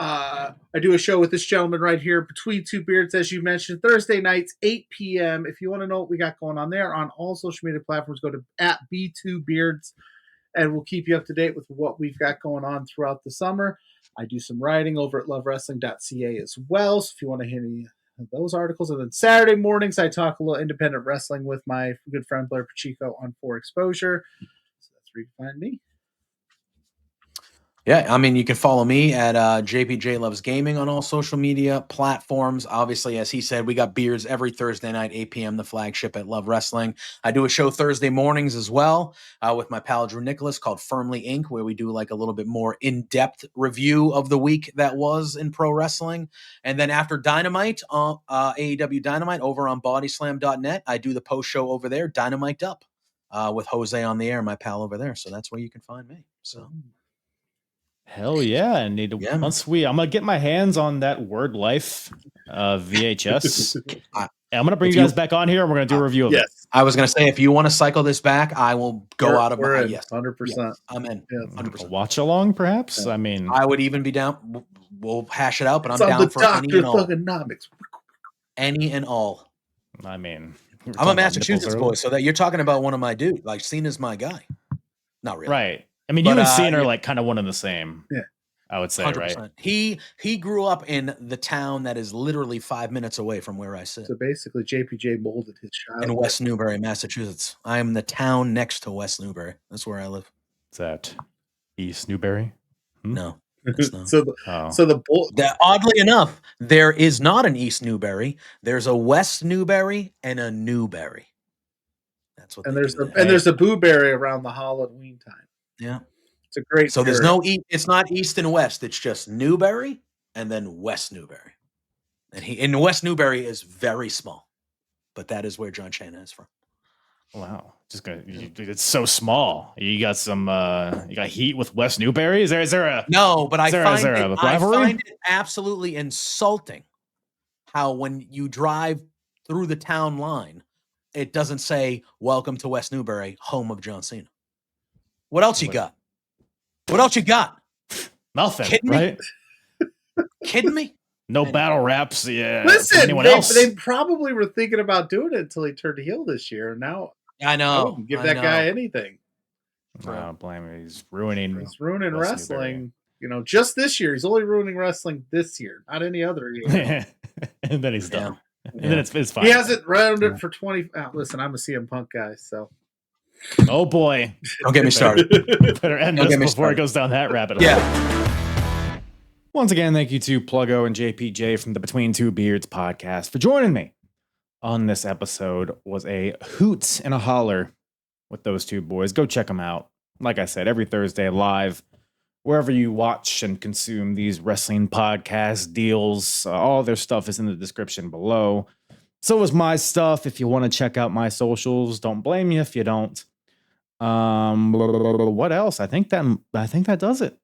I do a show with this gentleman right here, Between Two Beards, as you mentioned, Thursday nights, 8 p.m. If you want to know what we got going on there on all social media platforms, go to @B2Beards, and we'll keep you up to date with what we've got going on throughout the summer. I do some writing over at lovewrestling.ca as well, so if you want to hear any of those articles. And then Saturday mornings, I talk a little independent wrestling with my good friend Blair Pacheco on 4 Exposure. So that's where you can find me. Yeah, I mean, you can follow me at JPJ Loves Gaming on all social media platforms. Obviously, as he said, we got beers every Thursday night, 8 p.m., the flagship at Love Wrestling. I do a show Thursday mornings as well with my pal Drew Nicholas called Firmly Inc., where we do like a little bit more in-depth review of the week that was in pro wrestling. And then after Dynamite, AEW Dynamite over on bodyslam.net, I do the post show over there, Dynamite Up, with Jose on the air, my pal over there. So that's where you can find me. So. Hell yeah. I need to I'm gonna get my hands on that Word Life VHS. I'm gonna bring you guys back on here and we're gonna do a review of it. I was gonna say, if you want to cycle this back, I will go out of my 100%. Yes, I'm in. 100%. A watch along, perhaps. I mean, I would even be down. We'll hash it out, but I'm down for any and all. Any and all. I mean, I'm a Massachusetts boy, so that you're talking about one of my dudes. Like Cena's my guy. Not really. Right. I mean, you and Cena are like kind of one and the same. Yeah. I would say, 100%. Right? He grew up in the town that is literally 5 minutes away from where I sit. So basically, JPJ molded his child. In West Newbury, Massachusetts. I am the town next to West Newbury. That's where I live. Is that East Newbury? No. That's not. Oddly enough, there is not an East Newbury. There's a West Newbury and a Newbury. That's what. There's a Booberry around the Halloween time. Yeah, it's a great. So there's no it's not East and West. It's just Newbury and then West Newbury. And West Newbury is very small, but that is where John Cena is from. Wow, it's so small. You got some you got heat with West Newbury. Is there a no? But I find it absolutely insulting how when you drive through the town line, it doesn't say "Welcome to West Newbury, home of John Cena." What else you got? What else you got? Nothing. Kidding right? Me? Kidding me? No battle raps. Yeah. Listen, anyone else? They probably were thinking about doing it until he turned heel this year. Now I know. I wouldn't give that guy anything. I don't blame him. He's ruining wrestling. Just this year. He's only ruining wrestling this year, not any other year. And then he's done. And then it's fine. He hasn't rounded it for 20. Listen, I'm a CM Punk guy, so. Oh boy. Don't get me started. Better end Don't this get me before started. it goes down that rabbit hole. Yeah. Once again, thank you to Pluggo and JPJ from the Between Two Beards podcast for joining me on this episode. Was a hoot and a holler with those two boys. Go check them out. Like I said, every Thursday live, wherever you watch and consume these wrestling podcast deals. All their stuff is in the description below. So is my stuff. If you want to check out my socials, don't blame you if you don't. What else? I think that does it.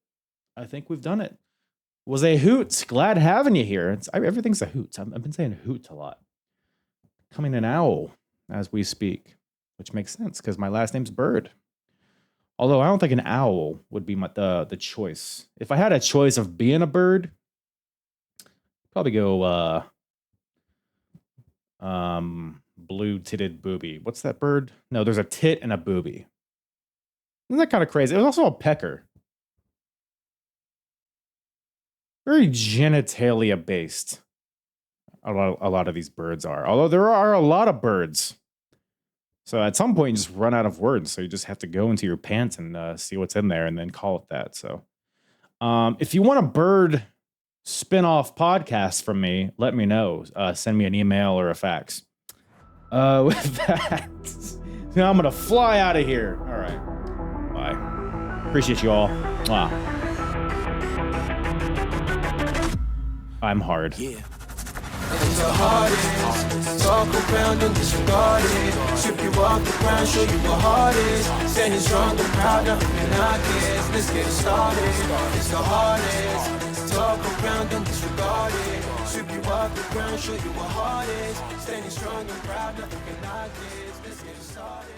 I think we've done it. Was a hoot. Glad having you here. Everything's a hoot. I've been saying hoot a lot. Becoming an owl as we speak, which makes sense because my last name's Bird. Although I don't think an owl would be the choice. If I had a choice of being a bird, probably go blue-titted booby. What's that bird? No, there's a tit and a booby. Isn't that kind of crazy? It was also a pecker. Very genitalia based. A lot of these birds are. Although there are a lot of birds. So at some point you just run out of words. So you just have to go into your pants and see what's in there and then call it that. So if you want a bird spin-off podcast from me, let me know. Send me an email or a fax. With that, now I'm going to fly out of here. All right. Bye. Appreciate you all. Wow. I'm hard. Yeah. It's the hardest. Talk around and disregard it. Strip you off the ground, show you what heart is. Standing strong and proud, nothing can knock it. Let's get it started. It's the hardest. Talk around and disregard it. Strip you off the ground, show you what heart is. Standing strong and proud, nothing can knock it. Let's get it started.